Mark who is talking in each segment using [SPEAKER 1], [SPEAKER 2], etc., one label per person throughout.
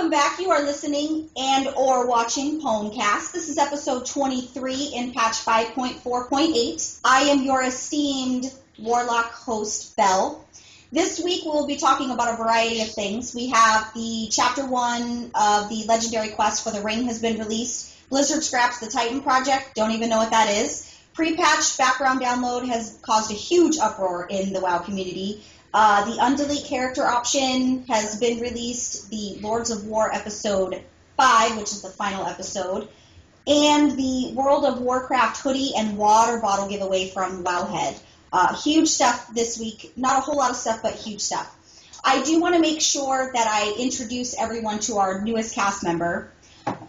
[SPEAKER 1] Welcome back. You are listening and or watching PWNcast. This is episode 23 in patch 5.4.8. I am your esteemed Warlock host, Belle. This week we'll be talking about a variety of things. We have the Chapter 1 of the Legendary Quest for the Ring has been released. Blizzard scraps the Titan project. Don't even know what that is. Pre-patch background download has caused a huge uproar in the WoW community. The undelete character option has been released. The Lords of War episode 5, which is the final episode. And the World of Warcraft hoodie and water bottle giveaway from Wowhead. Huge stuff this week. Not a whole lot of stuff, but huge stuff. I do want to make sure that I introduce everyone to our newest cast member.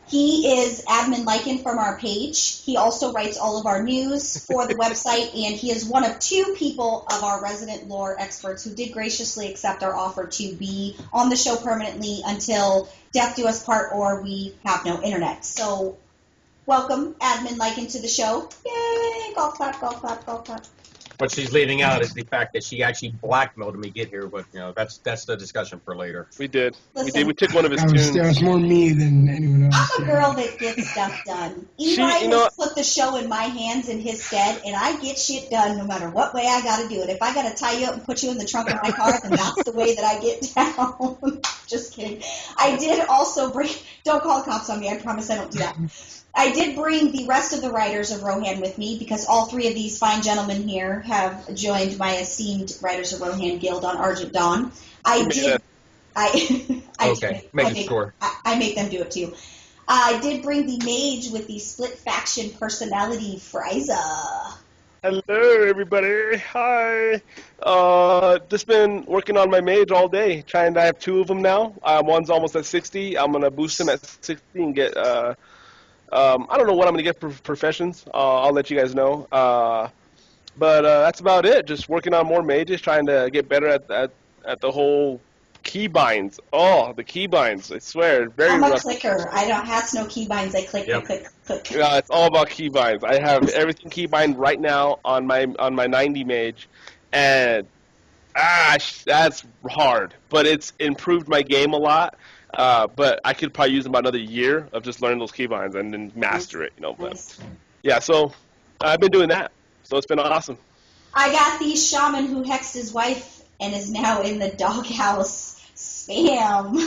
[SPEAKER 1] He is admin Lycan from our page. He also writes all of our news for the website, and he is one of 2 people of our resident lore experts who did graciously accept our offer to be on the show permanently until death do us part or we have no internet. So welcome, admin Lycan, to the show. Yay! Golf clap, golf clap, golf clap.
[SPEAKER 2] What she's leaving out is the fact that she actually blackmailed me to get here, but that's the discussion for later.
[SPEAKER 3] We did.
[SPEAKER 1] Listen,
[SPEAKER 3] We took one of his tunes.
[SPEAKER 4] That was more me than anyone else.
[SPEAKER 1] I'm a girl that gets stuff done. Eli has put the show in my hands in his stead, and I get shit done no matter what way I got to do it. If I got to tie you up and put you in the trunk of my car, then that's the way that I get down. Just kidding. I did also bring... Don't call the cops on me. I promise I don't do that. I did bring the rest of the Riders of Rohan with me because all 3 of these fine gentlemen here have joined my esteemed Riders of Rohan guild on Argent Dawn. I make them do it too. I did bring the mage with the split faction personality, Frysa.
[SPEAKER 3] Hello, everybody. Hi. Just been working on my mage all day. I have 2 of them now. One's almost at 60. I'm going to boost him at 60 and get... I don't know what I'm going to get for professions. I'll let you guys know. But that's about it. Just working on more mages, trying to get better at the whole keybinds. Oh, the keybinds. I swear. Very
[SPEAKER 1] I'm a
[SPEAKER 3] rough.
[SPEAKER 1] clicker. I don't have no keybinds. I click, click.
[SPEAKER 3] Yeah, it's all about keybinds. I have everything keybind right now on my 90 mage. And that's hard. But it's improved my game a lot. But I could probably use about another year of just learning those keybinds and then master it, But yeah, so I've been doing that. So it's been awesome. I
[SPEAKER 1] got the shaman who hexed his wife and is now in the doghouse. Spam.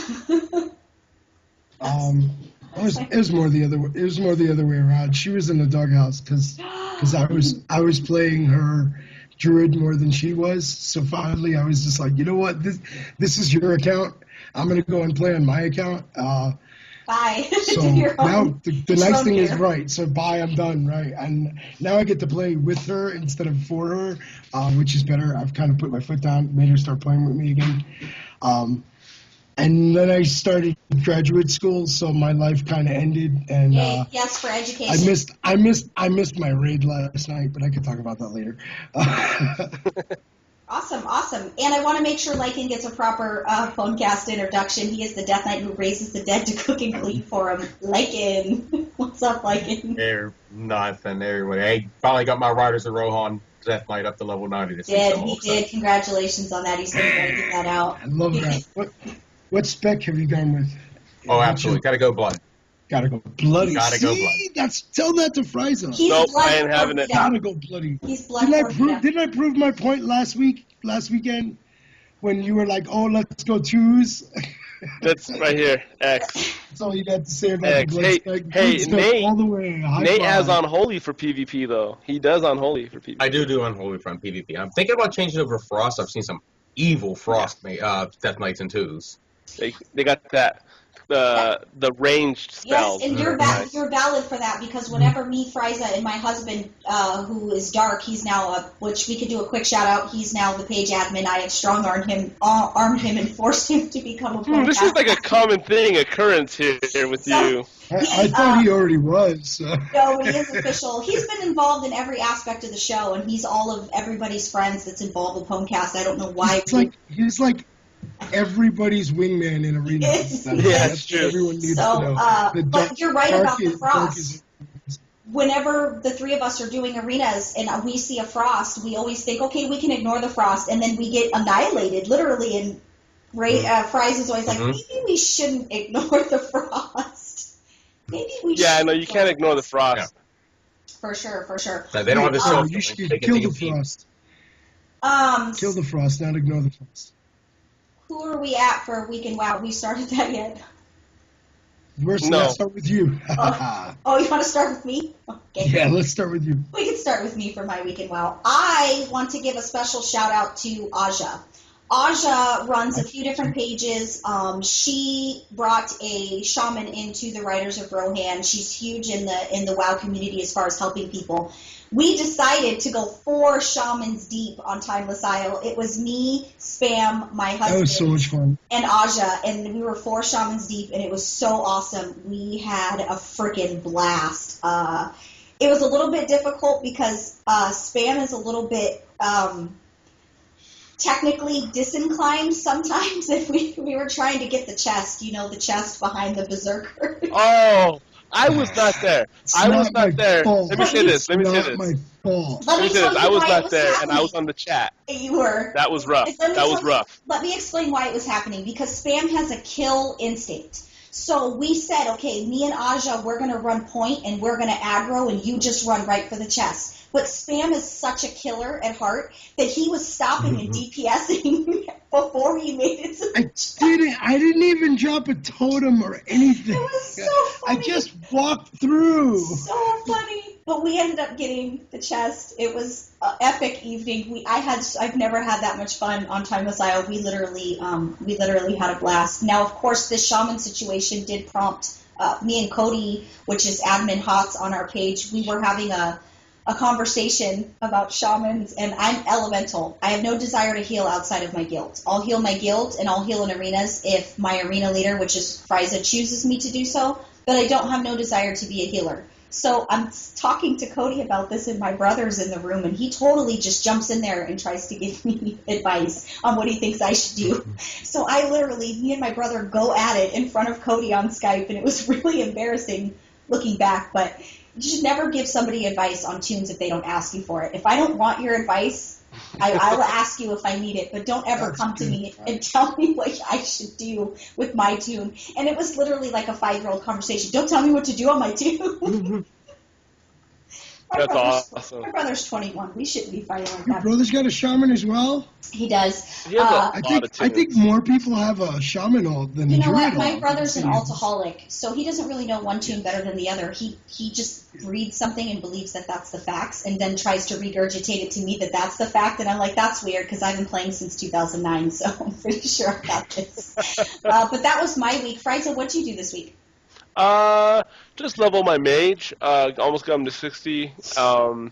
[SPEAKER 4] It was more the other way around. She was in the doghouse because I was playing her druid more than she was. So finally, I was just like, you know what? This is your account. I'm going to go and play on my account.
[SPEAKER 1] Bye.
[SPEAKER 4] So now the nice thing is, right, so bye, I'm done, right? And now I get to play with her instead of for her, which is better. I've kind of put my foot down, made her start playing with me again. And then I started graduate school, so my life kind of ended. And
[SPEAKER 1] yes, for education.
[SPEAKER 4] I missed my raid last night, but I could talk about that later.
[SPEAKER 1] Awesome. And I want to make sure Lycan gets a proper PWNcast introduction. He is the Death Knight who raises the dead to cook and clean for him. Lycan. What's up, Lycan?
[SPEAKER 2] Nothing, everybody. I finally got my Riders of Rohan Death Knight up to level 90.
[SPEAKER 1] He did. Congratulations on that. He's going to get that out.
[SPEAKER 4] I love that. What spec have you gone with?
[SPEAKER 2] Oh, absolutely. Gotta go blood.
[SPEAKER 4] Gotta go bloody.
[SPEAKER 2] Gotta go blood.
[SPEAKER 4] Tell that to Frysa.
[SPEAKER 3] Nope, I ain't having it.
[SPEAKER 4] Gotta go bloody.
[SPEAKER 1] He's blood.
[SPEAKER 4] Didn't I prove my point last weekend when you were like, oh, let's go 2s?
[SPEAKER 3] That's right here. X.
[SPEAKER 4] That's all you got to say about
[SPEAKER 3] X.
[SPEAKER 4] the blood spec.
[SPEAKER 3] Hey, Nate.
[SPEAKER 4] All the way.
[SPEAKER 3] Nate has Unholy for PvP though. He does Unholy for PvP.
[SPEAKER 2] I do Unholy from PvP. I'm thinking about changing over to Frost. I've seen some evil Frost Death Knights and 2s.
[SPEAKER 3] They got that. The ranged spells.
[SPEAKER 1] Yes, and you're valid for that because whenever me, Frysa, and my husband, who is Dark, he's now which we could do a quick shout out. He's now the page admin. I had strong armed him, and forced him to become a.
[SPEAKER 3] This is like a common occurrence here with you.
[SPEAKER 4] I thought he already was.
[SPEAKER 1] No, he is official. He's been involved in every aspect of the show, and he's all of everybody's friends that's involved with PWNcast. I don't know why.
[SPEAKER 4] He's like everybody's wingman in Arena.
[SPEAKER 3] That's true.
[SPEAKER 4] Everyone needs to know.
[SPEAKER 1] But you're right about the Frost. Whenever the 3 of us are doing arenas and we see a Frost, we always think, okay, we can ignore the Frost, and then we get annihilated, literally, in Frysa's always like, maybe we shouldn't ignore the frost. Maybe we should.
[SPEAKER 3] Yeah, no, you can't ignore the frost.
[SPEAKER 1] For sure.
[SPEAKER 2] No, they don't have the self.
[SPEAKER 4] You should
[SPEAKER 2] They
[SPEAKER 4] kill
[SPEAKER 2] can
[SPEAKER 4] the frost.
[SPEAKER 1] Kill
[SPEAKER 4] the frost, not ignore the frost.
[SPEAKER 1] Who are we at for Weekend Wow? We started that yet?
[SPEAKER 4] Let's start with you.
[SPEAKER 1] Oh, you want to start with me? Okay.
[SPEAKER 4] Yeah, let's start with you.
[SPEAKER 1] We can start with me for my Weekend Wow. I want to give a special shout out to Aja. Aja runs a few different pages. She brought a shaman into the Writers of Rohan. She's huge in the WoW community as far as helping people. We decided to go 4 shamans deep on Timeless Isle. It was me, Spam, my husband,
[SPEAKER 4] that was so much fun,
[SPEAKER 1] and Aja, and we were 4 shamans deep, and it was so awesome. We had a freaking blast. It was a little bit difficult because Spam is a little bit technically disinclined sometimes if we were trying to get the chest, the chest behind the berserker.
[SPEAKER 3] Oh, I was not there. I was not there.
[SPEAKER 4] Fault.
[SPEAKER 3] Let me say this.
[SPEAKER 4] My fault.
[SPEAKER 1] Let me
[SPEAKER 3] say
[SPEAKER 1] tell
[SPEAKER 3] this.
[SPEAKER 1] you
[SPEAKER 3] I was
[SPEAKER 1] why
[SPEAKER 3] not
[SPEAKER 1] it was
[SPEAKER 3] there,
[SPEAKER 1] happening.
[SPEAKER 3] and I was on the chat.
[SPEAKER 1] You were.
[SPEAKER 3] That was rough.
[SPEAKER 1] Let me explain why it was happening. Because Spam has a kill instinct. So we said, okay, me and Aja, we're going to run point, and we're going to aggro, and you just run right for the chest. But Spam is such a killer at heart that he was stopping and DPSing before he made it to the
[SPEAKER 4] I didn't even drop a totem or anything.
[SPEAKER 1] It was so funny.
[SPEAKER 4] I just walked through.
[SPEAKER 1] So funny. But we ended up getting the chest. It was an epic evening. I've never had that much fun on Timeless Isle. We literally had a blast. Now, of course, this shaman situation did prompt me and Cody, which is admin Hots on our page. We were having a conversation about shamans, and I'm elemental. I have no desire to heal outside of my guild. I'll heal my guild, and I'll heal in arenas if my arena leader, which is Frysa, chooses me to do so, but I don't have no desire to be a healer. So I'm talking to Cody about this, and my brother's in the room, and he totally just jumps in there and tries to give me advice on what he thinks I should do. So me and my brother go at it in front of Cody on Skype, and it was really embarrassing looking back, but you should never give somebody advice on tunes if they don't ask you for it. If I don't want your advice, I will ask you if I need it, but don't ever come to me and tell me what I should do with my tune. And it was literally like a 5-year-old conversation. Don't tell me what to do on my tune.
[SPEAKER 3] That's awesome.
[SPEAKER 1] My brother's 21. We shouldn't be fighting like
[SPEAKER 4] Your
[SPEAKER 1] that.
[SPEAKER 4] brother's got a shaman as well?
[SPEAKER 1] He does.
[SPEAKER 3] He has a lot of
[SPEAKER 4] I think
[SPEAKER 3] tunes.
[SPEAKER 4] more people have a shaman alt than a
[SPEAKER 1] You know
[SPEAKER 4] druid
[SPEAKER 1] what? My
[SPEAKER 4] alt.
[SPEAKER 1] brother's an altaholic, so he doesn't really know one tune better than the other. He just reads something and believes that that's the facts, and then tries to regurgitate it to me that that's the fact, and I'm like, that's weird, because I've been playing since 2009, so I'm pretty sure I got this. But that was my week. Frysa, what'd you do this week?
[SPEAKER 3] Just level my mage. Almost got him to 60.
[SPEAKER 1] And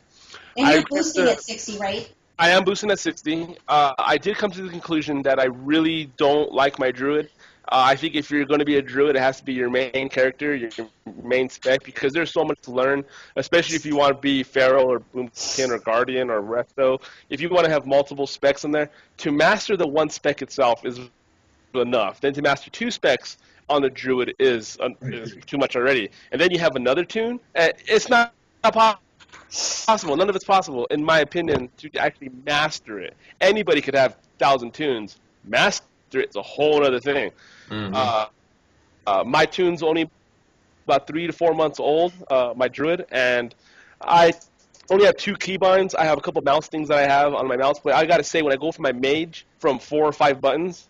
[SPEAKER 1] you're boosting at 60, right?
[SPEAKER 3] I am boosting at 60. I did come to the conclusion that I really don't like my druid. I think if you're going to be a druid, it has to be your main character, your main spec, because there's so much to learn, especially if you want to be Feral or Boomkin or Guardian or Resto. If you want to have multiple specs in there, to master the one spec itself is enough. Then to master 2 specs on the druid is too much already. And then you have another tune. It's not possible. None of it's possible, in my opinion, to actually master it. Anybody could have 1,000 tunes. Master it's a whole other thing. Mm-hmm. My tune's only about 3 to 4 months old, my druid, and I only have 2 keybinds. I have a couple mouse things that I have on my mouse, but I gotta say, when I go from my mage from 4 or 5 buttons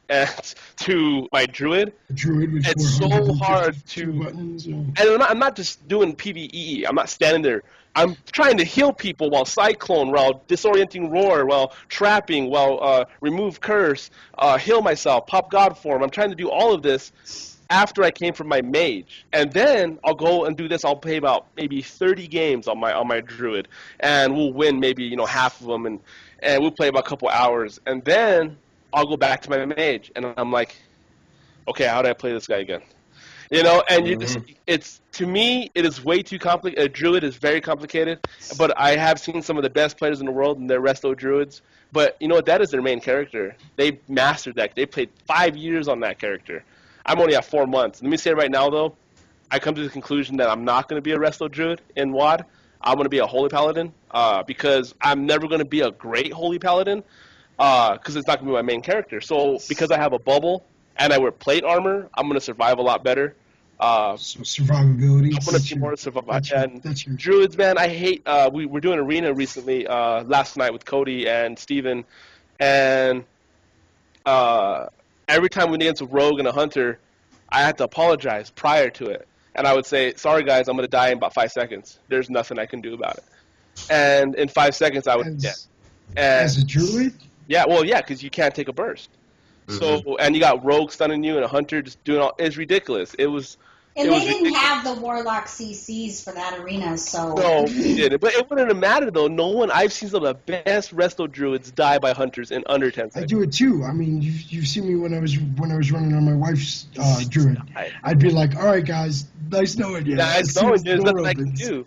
[SPEAKER 3] to my druid, it's so hard to.
[SPEAKER 4] Buttons,
[SPEAKER 3] and I'm not just doing PvE. I'm not standing there. I'm trying to heal people while Cyclone, while Disorienting Roar, while Trapping, while Remove Curse, heal myself, Pop God Form. I'm trying to do all of this after I came from my mage. And then I'll go and do this. I'll play about maybe 30 games on my druid, and we'll win maybe half of them, and we'll play about a couple hours. And then I'll go back to my mage, and I'm like, okay, how do I play this guy again? And it's to me, it is way too complicated. A druid is very complicated, but I have seen some of the best players in the world, and they're resto druids. But you know what? That is their main character. They mastered that. They played 5 years on that character. I'm only at 4 months. Let me say right now, though, I come to the conclusion that I'm not going to be a resto druid in WoD. I'm going to be a holy paladin because I'm never going to be a great holy paladin. because it's not going to be my main character. So because I have a bubble and I wear plate armor, I'm going to survive a lot better.
[SPEAKER 4] So survivability.
[SPEAKER 3] I'm going to be more survival. And
[SPEAKER 4] That's your
[SPEAKER 3] druids, man, I hate. We were doing arena recently last night with Cody and Steven, and every time we went against a rogue and a hunter, I had to apologize prior to it. And I would say, sorry, guys, I'm going to die in about 5 seconds. There's nothing I can do about it. And in 5 seconds, I would dead.
[SPEAKER 4] As a druid?
[SPEAKER 3] Yeah, well, yeah, because you can't take a burst. So, and you got rogue stunning you and a hunter just doing all. It's ridiculous. It was.
[SPEAKER 1] And
[SPEAKER 3] it
[SPEAKER 1] they
[SPEAKER 3] was
[SPEAKER 1] didn't
[SPEAKER 3] ridiculous.
[SPEAKER 1] have the Warlock CCs for that arena, so.
[SPEAKER 3] No, we didn't. But it wouldn't have mattered, though. No one. I've seen some of the best resto druids die by hunters in under 10
[SPEAKER 4] I
[SPEAKER 3] seconds.
[SPEAKER 4] do it too. I mean, you've seen me when I was running on my wife's druid. I'd be like, all right, guys, nice knowing you.
[SPEAKER 3] Yeah,
[SPEAKER 4] As
[SPEAKER 3] I
[SPEAKER 4] soon
[SPEAKER 3] know,
[SPEAKER 4] as the
[SPEAKER 3] there's
[SPEAKER 4] door
[SPEAKER 3] nothing I can
[SPEAKER 4] opens.
[SPEAKER 3] do.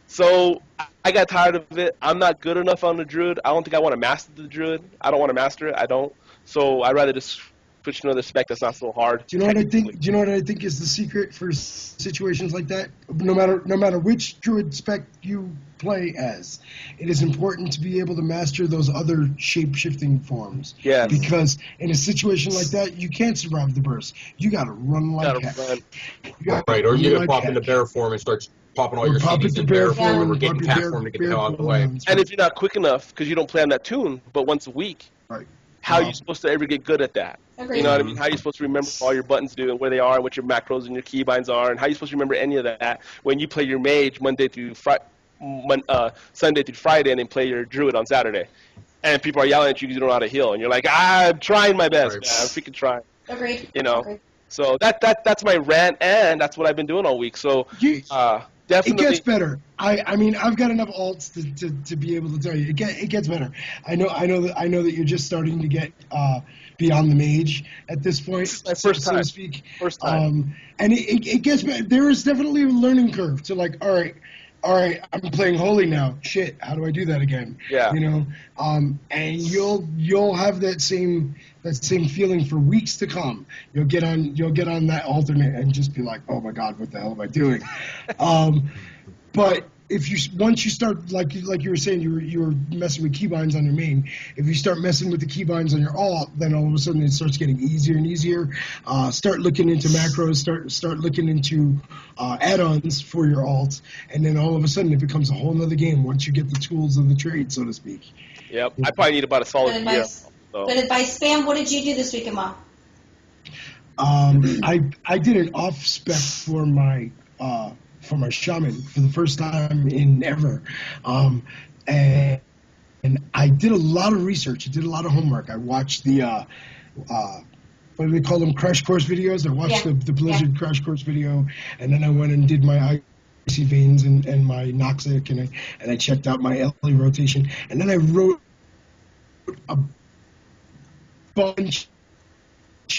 [SPEAKER 3] So I got tired of it. I'm not good enough on the druid. I don't think I want to master the druid. I don't want to master it. I don't. So I'd rather just switch to another spec that's not so hard.
[SPEAKER 4] Do you know what I think? Do you know what I think is the secret for situations like that? No matter which druid spec you play as, it is important to be able to master those other shape-shifting forms.
[SPEAKER 3] Yes.
[SPEAKER 4] Because in a situation like that, you can't survive the burst. You got to run like
[SPEAKER 3] Gotta
[SPEAKER 4] heck.
[SPEAKER 3] run.
[SPEAKER 4] You gotta
[SPEAKER 2] Right, or
[SPEAKER 4] run
[SPEAKER 2] you can
[SPEAKER 4] like
[SPEAKER 2] pop
[SPEAKER 4] heck.
[SPEAKER 2] into bear form and start popping all
[SPEAKER 4] Or
[SPEAKER 2] your
[SPEAKER 4] pop
[SPEAKER 2] CDs
[SPEAKER 4] into
[SPEAKER 2] in
[SPEAKER 4] bear
[SPEAKER 2] bear form,
[SPEAKER 4] form,
[SPEAKER 2] or getting
[SPEAKER 4] pop
[SPEAKER 2] cat
[SPEAKER 4] your
[SPEAKER 2] form to get
[SPEAKER 4] bear
[SPEAKER 2] the hell out of the
[SPEAKER 4] form
[SPEAKER 2] way.
[SPEAKER 4] rounds.
[SPEAKER 3] And if you're not quick enough because you don't play on that tune, but once a week,
[SPEAKER 4] Right.
[SPEAKER 3] how are you supposed to ever get good at that?
[SPEAKER 1] Agreed.
[SPEAKER 3] You know what I mean? How are you supposed to remember what all your buttons do and where they are and what your macros and your keybinds are, and how are you supposed to remember any of that when you play your mage Sunday through Friday and then play your druid on Saturday? And people are yelling at you because you don't know how to heal, and you're like, I'm trying my best,
[SPEAKER 2] Right.
[SPEAKER 3] man. I'm freaking trying.
[SPEAKER 1] Agreed.
[SPEAKER 3] You know?
[SPEAKER 1] Agreed.
[SPEAKER 3] So that's my rant, and that's what I've been doing all week. So
[SPEAKER 4] You- It
[SPEAKER 3] definitely.
[SPEAKER 4] gets better. I mean, I've got enough alts to be able to tell you it gets better. I know that you're just starting to get beyond the mage at this point,
[SPEAKER 3] My first
[SPEAKER 4] so
[SPEAKER 3] time.
[SPEAKER 4] to speak.
[SPEAKER 3] First time.
[SPEAKER 4] And it gets better. There is definitely a learning curve to like, all right, I'm playing holy now. Shit, how do I do that again?
[SPEAKER 3] Yeah.
[SPEAKER 4] You know, and you'll have that same feeling for weeks to come. You'll get on that alternate and just be like, oh my god, what the hell am I doing? But once you start, like you were saying, you were messing with keybinds on your main. If you start messing with the keybinds on your alt, then all of a sudden it starts getting easier and easier. Start looking into macros. Start looking into add-ons for your alt, and then all of a sudden it becomes a whole nother game once you get the tools of the trade, so to speak.
[SPEAKER 3] Yep. I probably need about a solid
[SPEAKER 1] Good
[SPEAKER 3] year.
[SPEAKER 1] advice.
[SPEAKER 3] So.
[SPEAKER 1] Good advice. Spam, what did you do this week, Emma?
[SPEAKER 4] I did an off spec for my shaman for the first time in ever, and I did a lot of research. I did a lot of homework. I watched the what do they call them, crash course videos? I watched the Blizzard crash course video, and then I went and did my icy veins and my Noxic, and I checked out my LA rotation, and then I wrote a bunch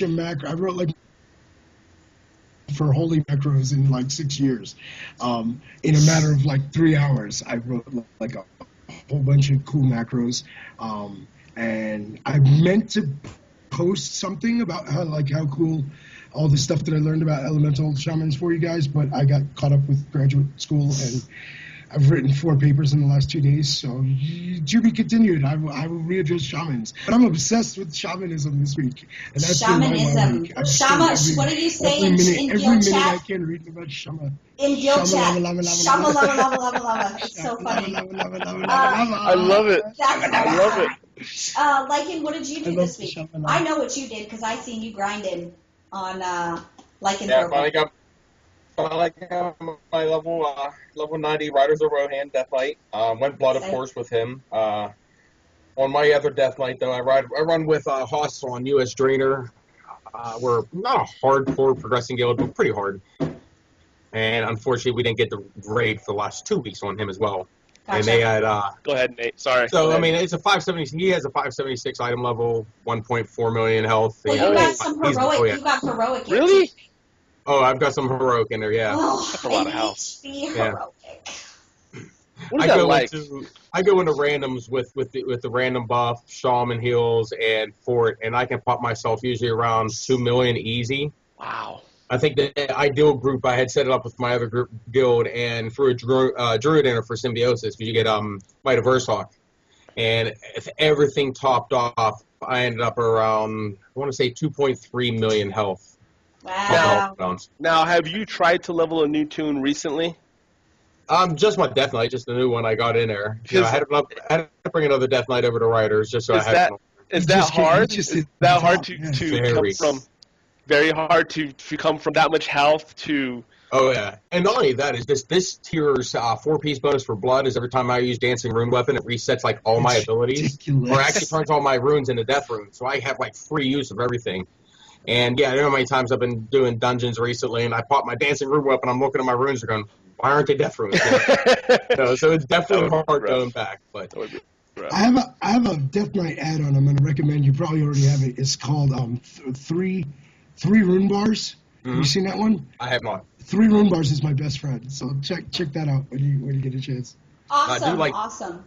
[SPEAKER 4] of macro. I wrote like for holy macros in like 6 years. In a matter of like 3 hours, I wrote like a whole bunch of cool macros. And I meant to post something about how cool all the stuff that I learned about elemental shamans for you guys, but I got caught up with graduate school, and I've written 4 papers in the last 2 days, so to be continued. I will readdress shamans. But I'm obsessed with shamanism this week. And that's been my
[SPEAKER 1] Shamanism.
[SPEAKER 4] week. I've
[SPEAKER 1] Shama,
[SPEAKER 4] spent
[SPEAKER 1] what do you say
[SPEAKER 4] every
[SPEAKER 1] in
[SPEAKER 4] minute
[SPEAKER 1] Guild
[SPEAKER 4] I
[SPEAKER 1] chat?
[SPEAKER 4] can read about shama.
[SPEAKER 1] In Guild chat.
[SPEAKER 4] Shama, lama, lama,
[SPEAKER 1] Shama,
[SPEAKER 4] lama.
[SPEAKER 1] lama, lama, lama, lama. It's so funny.
[SPEAKER 3] I love it.
[SPEAKER 1] That's
[SPEAKER 3] I love it.
[SPEAKER 1] Lycan, what did you do
[SPEAKER 4] I love
[SPEAKER 1] this week?
[SPEAKER 4] the Shama.
[SPEAKER 1] I know what you did because I seen you grinding on Lycan.
[SPEAKER 2] Yeah,
[SPEAKER 1] Purple.
[SPEAKER 2] finally got my level 90 Riders of Rohan Death Knight. Went blood, of course, with him. On my other Death Knight, though, I run with Hoss on US Drainer. We're not a hardcore progressing guild, but pretty hard. And unfortunately, we didn't get the raid for the last 2 weeks on him as well.
[SPEAKER 1] Gotcha.
[SPEAKER 2] And they had
[SPEAKER 3] Go ahead, Nate. Sorry. Go
[SPEAKER 2] so I
[SPEAKER 3] ahead.
[SPEAKER 2] mean, it's a 570. He has a 576 item level, 1.4 million health.
[SPEAKER 1] Well,
[SPEAKER 2] and
[SPEAKER 1] you got some
[SPEAKER 2] he's-
[SPEAKER 1] heroic.
[SPEAKER 2] oh, yeah.
[SPEAKER 1] You got heroic. here,
[SPEAKER 3] Really?
[SPEAKER 1] too.
[SPEAKER 2] Oh, I've got some heroic in there. Yeah.
[SPEAKER 1] Oh,
[SPEAKER 3] That's a lot of
[SPEAKER 1] an
[SPEAKER 3] health.
[SPEAKER 1] HP
[SPEAKER 2] Yeah.
[SPEAKER 1] heroic.
[SPEAKER 3] What is that like?
[SPEAKER 2] I go into randoms with the random buff, shaman heals, and fort, and I can pop myself usually around 2 million easy.
[SPEAKER 3] Wow.
[SPEAKER 2] I think the ideal group, I had set it up with my other guild, and threw a druid in it for symbiosis, because you get Might of Urshawk. And if everything topped off, I ended up around, I want to say 2.3 million health.
[SPEAKER 1] Wow.
[SPEAKER 3] Now, have you tried to level a new tune recently?
[SPEAKER 2] Just my Death Knight, just the new one I got in there. I had to bring another Death Knight over to Riders just so I had.
[SPEAKER 3] Is that hard? Is that hard to come from? Very hard to come from that much health to.
[SPEAKER 2] Oh yeah, and not only that is this tier's 4-piece bonus for blood is every time I use Dancing Rune Weapon, it resets like all my abilities, or actually turns all my runes into death runes. So I have like free use of everything. And yeah, I don't know how many times I've been doing dungeons recently, and I pop my Dancing Rune Weapon. I'm looking at my runes, and going, why aren't they death runes? So it's definitely hard going back. But
[SPEAKER 4] I have a Death Knight add-on. I'm going to recommend. You probably already have it. It's called three rune bars. Have you seen that one?
[SPEAKER 2] I have not.
[SPEAKER 4] 3 rune bars is my best friend. So check that out when you get a chance.
[SPEAKER 1] Awesome. Awesome.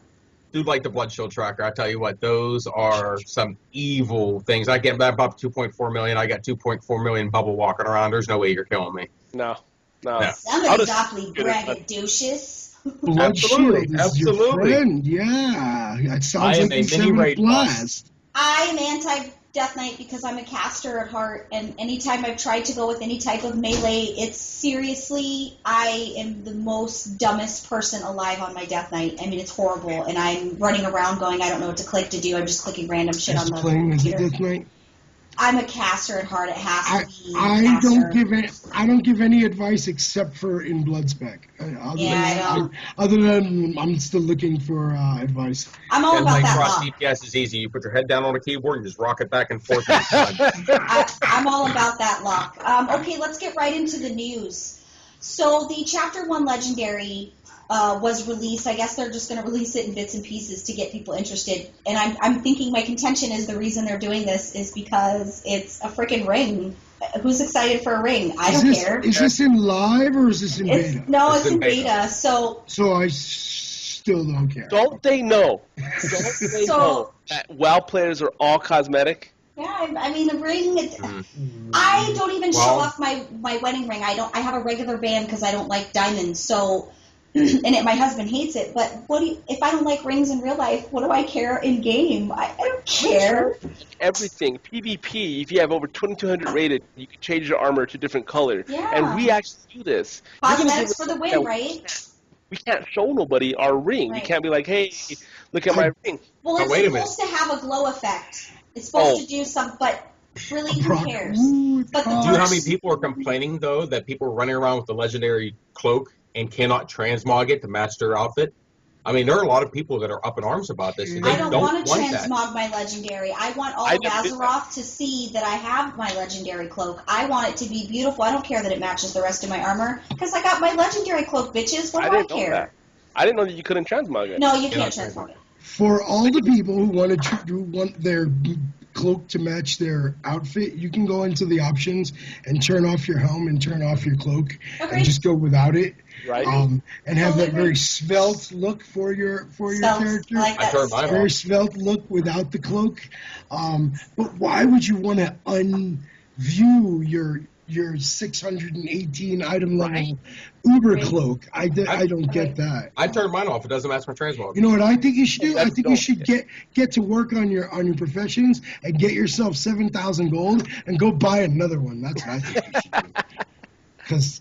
[SPEAKER 2] Do like the Blood Shield Tracker. I tell you what, those are some evil things. I get that up to 2.4 million. I got 2.4 million bubble walking around. There's no way you're killing me.
[SPEAKER 3] No.
[SPEAKER 1] Somebody's awfully braggadocious.
[SPEAKER 4] Blood Shield is your friend. Yeah. It sounds like a 7 blast.
[SPEAKER 1] I am anti-Death Knight because I'm a caster at heart, and anytime I've tried to go with any type of melee, it's seriously, I am the most dumbest person alive on my Death Knight. I mean, it's horrible, and I'm running around going, I don't know what to click to do. I'm just clicking random shit on the
[SPEAKER 4] playing as a Death Knight?
[SPEAKER 1] I'm a caster at heart. It has to be.
[SPEAKER 4] I don't give any advice except for in Bloodspec. Other than I'm still looking for advice.
[SPEAKER 1] I'm all about that
[SPEAKER 2] cross
[SPEAKER 1] luck.
[SPEAKER 2] DPS is easy. You put your head down on a keyboard and just rock it back and forth.
[SPEAKER 1] I'm all about that luck. Okay, let's get right into the news. So the Chapter 1 Legendary was released. I guess they're just going to release it in bits and pieces to get people interested. And I'm thinking my contention is the reason they're doing this is because it's a freaking ring. Who's excited for a ring? I don't care.
[SPEAKER 4] Is this in live or is this in beta?
[SPEAKER 1] No, it's in beta. So
[SPEAKER 4] I still don't care.
[SPEAKER 3] Don't they know? That WoW players are all cosmetic?
[SPEAKER 1] Yeah, I mean the ring. I don't even show off my wedding ring. I have a regular band because I don't like diamonds. So. My husband hates it, but if I don't like rings in real life, what do I care in game? I don't care.
[SPEAKER 3] Everything. PvP, if you have over 2,200 rated, you can change your armor to different color.
[SPEAKER 1] Yeah.
[SPEAKER 3] And we actually do this.
[SPEAKER 1] Cosmetics for the win, right?
[SPEAKER 3] We can't show nobody our ring.
[SPEAKER 1] Right.
[SPEAKER 3] We can't be like, hey, look at my ring.
[SPEAKER 1] Well, it's supposed to have a glow effect. It's supposed to do some, but really, who cares? But
[SPEAKER 2] do you know how many people are complaining, though, that people are running around with the legendary cloak and cannot transmog it to match their outfit? I mean, there are a lot of people that are up in arms about this. And
[SPEAKER 1] I don't want to transmog my legendary. I want all of Azeroth to see that I have my legendary cloak. I want it to be beautiful. I don't care that it matches the rest of my armor because I got my legendary cloak, bitches. What do I care?
[SPEAKER 3] I didn't know that you couldn't transmog it.
[SPEAKER 1] No, you can't transmog it.
[SPEAKER 4] For all the people who want their cloak to match their outfit, you can go into the options and turn off your helm and turn off your cloak and just go without it.
[SPEAKER 3] Right.
[SPEAKER 4] And have that very svelte look for your character.
[SPEAKER 1] Like that.
[SPEAKER 4] Very svelte look without the cloak. But why would you want to unview your 618 item level Uber cloak? I don't get that.
[SPEAKER 2] I turn mine off. It doesn't match my transmog.
[SPEAKER 4] You know what I think you should do? I think you should get to work on your professions and get yourself 7,000 gold and go buy another one. That's what I think you should do.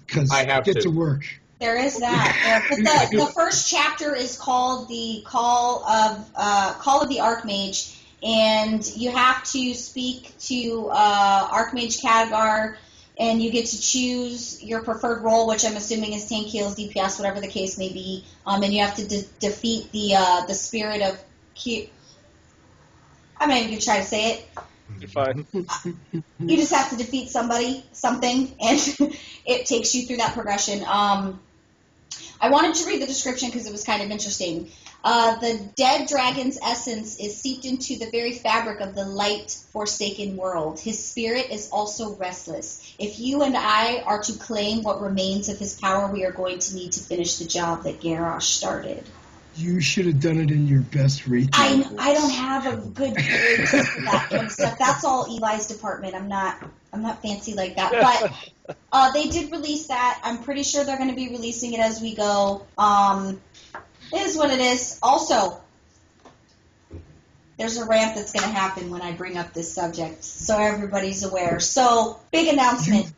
[SPEAKER 4] Because
[SPEAKER 2] I have
[SPEAKER 4] to work.
[SPEAKER 1] There is that. But the first chapter is called the Call of the Archmage, and you have to speak to Archmage Khadgar, and you get to choose your preferred role, which I'm assuming is tank, heals, DPS, whatever the case may be, and you have to defeat the spirit of I'm not even going to try to say it.
[SPEAKER 3] You're fine.
[SPEAKER 1] You just have to defeat something, and it takes you through that progression. I wanted to read the description because it was kind of interesting. The dead dragon's essence is seeped into the very fabric of the light forsaken world. His spirit is also restless. If you and I are to claim what remains of his power, we are going to need to finish the job that Garrosh started.
[SPEAKER 4] You should have done it in your best rate.
[SPEAKER 1] I don't have a good grade for that kind of stuff. That's all Eli's department. I'm not fancy like that. But they did release that. I'm pretty sure they're going to be releasing it as we go. It is what it is. Also, There's a rant that's going to happen when I bring up this subject, so everybody's aware. So, big announcement.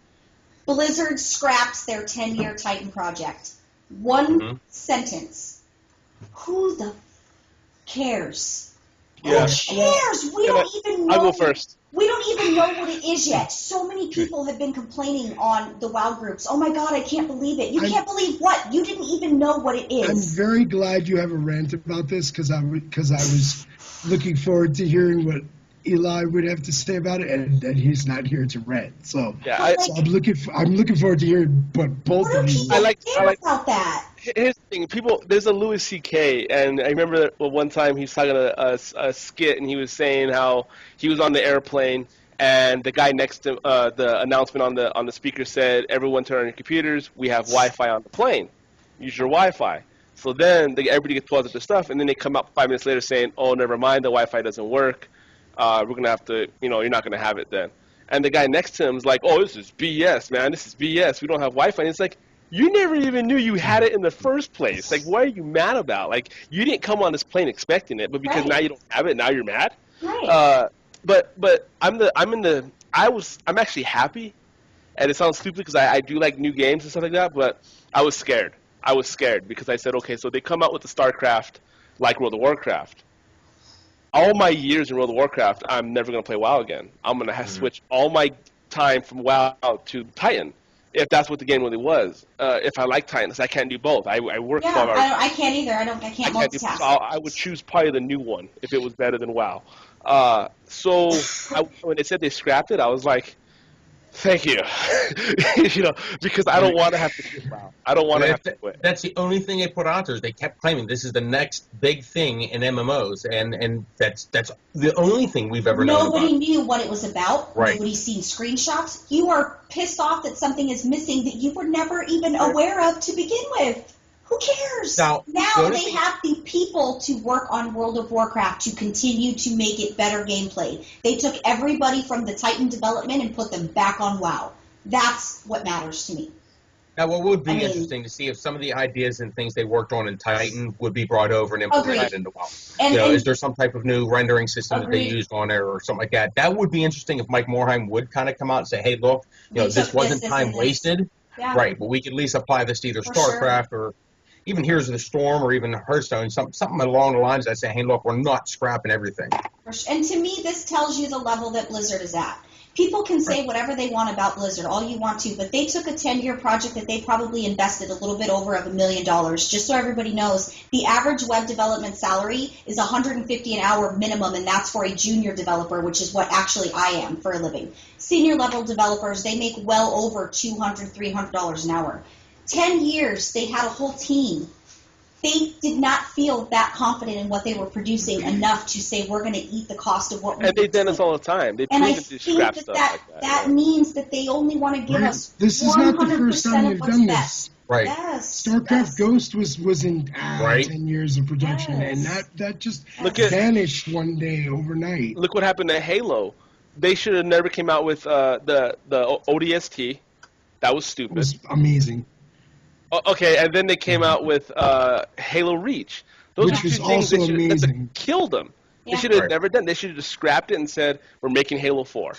[SPEAKER 1] Blizzard scraps their 10-year Titan project. One sentence. Who the cares?
[SPEAKER 3] Yeah.
[SPEAKER 1] Who cares? We don't even know.
[SPEAKER 3] I'll go first.
[SPEAKER 1] We don't even know what it is yet. So many people have been complaining on the WoW groups. Oh my God, I can't believe it. You can't believe what? You didn't even know what it is.
[SPEAKER 4] I'm very glad you have a rant about this because I was looking forward to hearing what Eli would have to say about it, and he's not here to rant. So,
[SPEAKER 3] Yeah,
[SPEAKER 4] so I'm looking forward to hearing what both of you.
[SPEAKER 1] I like about that.
[SPEAKER 3] Here's the thing, there's a Louis C.K., and I remember that one time he was talking a skit, and he was saying how he was on the airplane, and the guy next to the announcement on the speaker said, everyone turn on your computers, we have Wi-Fi on the plane, use your Wi-Fi. So then everybody gets paused at their stuff, and then they come out 5 minutes later saying, oh, never mind, the Wi-Fi doesn't work, we're going to have to, you're not going to have it then. And the guy next to him is like, oh, this is BS, man, this is BS, we don't have Wi-Fi. And it's like, you never even knew you had it in the first place. Like, what are you mad about? Like, you didn't come on this plane expecting it, but because now you don't have it, now you're mad.
[SPEAKER 1] Right.
[SPEAKER 3] But I'm actually happy, and it sounds stupid because I do like new games and stuff like that. But I was scared. Because I said, okay, so they come out with the StarCraft like World of Warcraft. All my years in World of Warcraft, I'm never gonna play WoW again. I'm gonna switch all my time from WoW to Titan. If that's what the game really was. If I like Titans, I can't do both. I work 12 hours.
[SPEAKER 1] I can't either. I can't multitask.
[SPEAKER 3] I would choose probably the new one if it was better than WoW. When they said they scrapped it, I was like, thank you. Because I don't want to have to quit WoW. I don't want to have to quit.
[SPEAKER 2] That's the only thing they put out there is they kept claiming this is the next big thing in MMOs, and that's the only thing we've ever known about.
[SPEAKER 1] Nobody knew what it was about.
[SPEAKER 2] Right.
[SPEAKER 1] Nobody's seen screenshots. You are pissed off that something is missing that you were never even aware of to begin with. Who cares? Now they have the people to work on World of Warcraft to continue to make it better gameplay. They took everybody from the Titan development and put them back on WoW. That's what matters to me.
[SPEAKER 2] Now, what would be interesting to see if some of the ideas and things they worked on in Titan would be brought over and implemented into WoW. Is there some type of new rendering system that they used on there or something like that? That would be interesting if Mike Morhaime would kind of come out and say, hey, look, this wasn't time wasted. Yeah. Right, but we could at least apply this to either StarCraft or even Heroes of the Storm or even Hearthstone, something along the lines that say, hey, look, we're not scrapping everything.
[SPEAKER 1] And to me, this tells you the level that Blizzard is at. People can say whatever they want about Blizzard, all you want to, but they took a 10-year project that they probably invested a little bit over $1 million. Just so everybody knows, the average web development salary is $150 an hour minimum, and that's for a junior developer, which is what actually I am for a living. Senior level developers, they make well over $200, $300 an hour. 10 years, they had a whole team. They did not feel that confident in what they were producing enough to say, we're going to eat the cost of what we're
[SPEAKER 3] doing. And they've done this all the time. They scrap stuff like that.
[SPEAKER 1] That means that they only want to give us 100%
[SPEAKER 4] this is not the first time they've done this.
[SPEAKER 2] Right.
[SPEAKER 1] Yes.
[SPEAKER 4] StarCraft Ghost was in 10 years of production, and that just vanished one day overnight.
[SPEAKER 3] Look what happened to Halo. They should have never came out with the ODST. That was stupid.
[SPEAKER 4] It was amazing.
[SPEAKER 3] Okay, and then they came out with Halo Reach. Those
[SPEAKER 4] Which was
[SPEAKER 3] things
[SPEAKER 4] also amazing.
[SPEAKER 3] Killed them.
[SPEAKER 1] Yeah.
[SPEAKER 3] They should have never done. They should have just scrapped it and said, we're making Halo 4.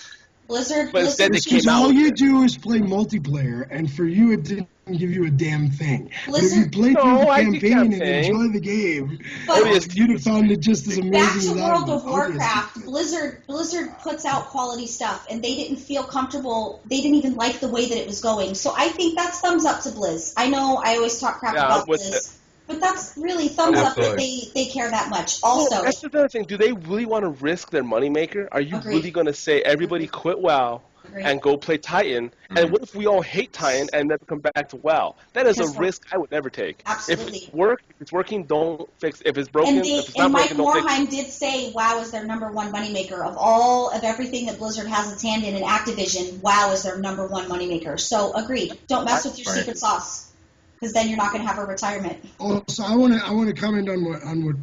[SPEAKER 1] But
[SPEAKER 3] instead they came out
[SPEAKER 4] all
[SPEAKER 3] with
[SPEAKER 4] you
[SPEAKER 3] it.
[SPEAKER 4] do is play multiplayer, and for you it didn't give you a damn thing. But if you played through the campaign and enjoy the game, you'd have found it just as amazing.
[SPEAKER 1] Back to World of Warcraft, Blizzard puts out quality stuff, and they didn't feel comfortable. They didn't even like the way that it was going. So I think that's thumbs up to Blizz. I know I always talk crap about Blizz. But that's really thumbs up that they care that much. Also,
[SPEAKER 3] that's the other thing. Do they really want to risk their moneymaker? Are you really going to say everybody quit WoW and go play Titan? Mm-hmm. And what if we all hate Titan and never come back to WoW? That is a risk I would never take.
[SPEAKER 1] Absolutely.
[SPEAKER 3] If it's working, don't fix it. If it's broken, if it's not
[SPEAKER 1] Mike
[SPEAKER 3] broken, don't fix it.
[SPEAKER 1] Morhaime did say WoW is their number one moneymaker. Of everything that Blizzard has its hand in Activision, WoW is their number one moneymaker. So agreed. Don't mess with your secret sauce. Because then you're not going to have a retirement.
[SPEAKER 4] Also, I want to comment on what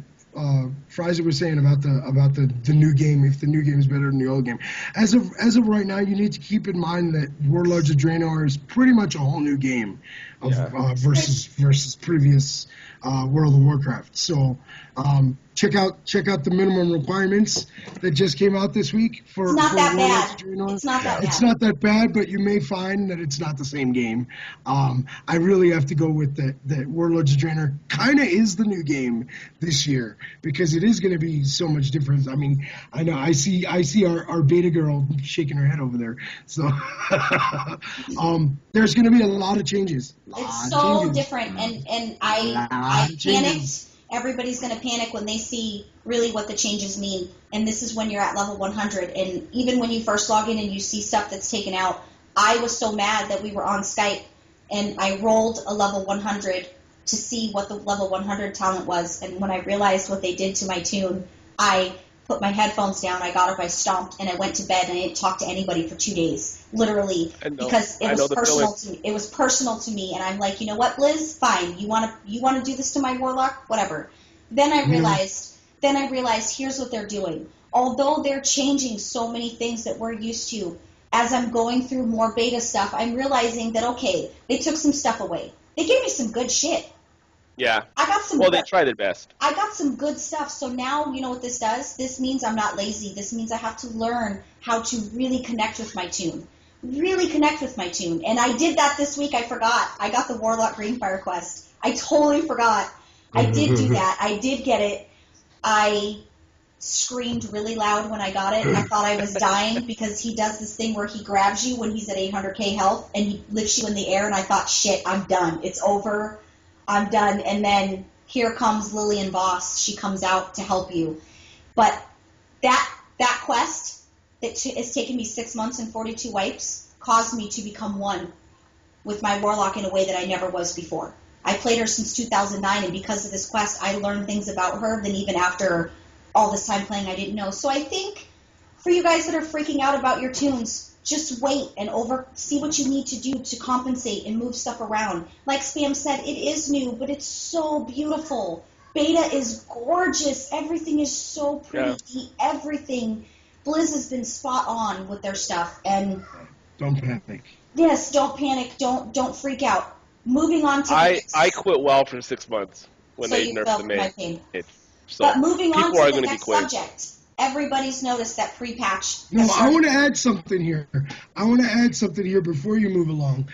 [SPEAKER 4] Frysa was saying about the new game. If the new game is better than the old game, as of right now, you need to keep in mind that Warlords of Draenor is pretty much a whole new game versus previous World of Warcraft. So check out the minimum requirements that just came out this week for.
[SPEAKER 1] It's not
[SPEAKER 4] for
[SPEAKER 1] that
[SPEAKER 4] Warlords
[SPEAKER 1] bad.
[SPEAKER 4] of Draenor.
[SPEAKER 1] It's not that bad.
[SPEAKER 4] It's not that bad, but you may find that it's not the same game. I really have to go with that Warlords of Draenor kind of is the new game this year because it is going to be so much different. I mean, I know I see our beta girl shaking her head over there. So there's going to be a lot of changes.
[SPEAKER 1] It's so different, and I panicked. Everybody's going to panic when they see really what the changes mean, and this is when you're at level 100. And even when you first log in and you see stuff that's taken out, I was so mad that we were on Skype, and I rolled a level 100 to see what the level 100 talent was, and when I realized what they did to my tune, I put my headphones down, I got up, I stomped, and I went to bed, and I didn't talk to anybody for 2 days, literally, because it was personal to me. It was personal to me, and I'm like, you know what, Liz? Fine, you want to do this to my warlock? Whatever. Then I realized, here's what they're doing. Although they're changing so many things that we're used to, as I'm going through more beta stuff, I'm realizing that, okay, they took some stuff away. They gave me some good shit.
[SPEAKER 3] Yeah.
[SPEAKER 1] I got some.
[SPEAKER 3] Well, they tried their best.
[SPEAKER 1] I got some good stuff. So now, you know what this does? This means I'm not lazy. This means I have to learn how to really connect with my tune. Really connect with my tune. And I did that this week. I forgot. I got the Warlock Greenfire quest. I totally forgot. I did do that. I did get it. I screamed really loud when I got it. I thought I was dying because he does this thing where he grabs you when he's at 800k health and he lifts you in the air, and I thought, shit, I'm done. It's over. I'm done. And then here comes Lillian Voss. She comes out to help you. But that quest that has taken me 6 months and 42 wipes caused me to become one with my warlock in a way that I never was before. I played her since 2009, and because of this quest, I learned things about her that even after all this time playing I didn't know. So I think for you guys that are freaking out about your tunes, just wait and see what you need to do to compensate and move stuff around. Like Spam said, it is new, but it's so beautiful. Beta is gorgeous. Everything is so pretty. Yeah. Everything. Blizz has been spot on with their stuff. And
[SPEAKER 4] don't panic.
[SPEAKER 1] Yes, don't panic. Don't freak out. Moving on to
[SPEAKER 3] I quit WoW for 6 months when they nerfed the main. So
[SPEAKER 1] but moving on to the next subject. Everybody's noticed that pre-patch.
[SPEAKER 4] No, I want to add something here. Before you move along.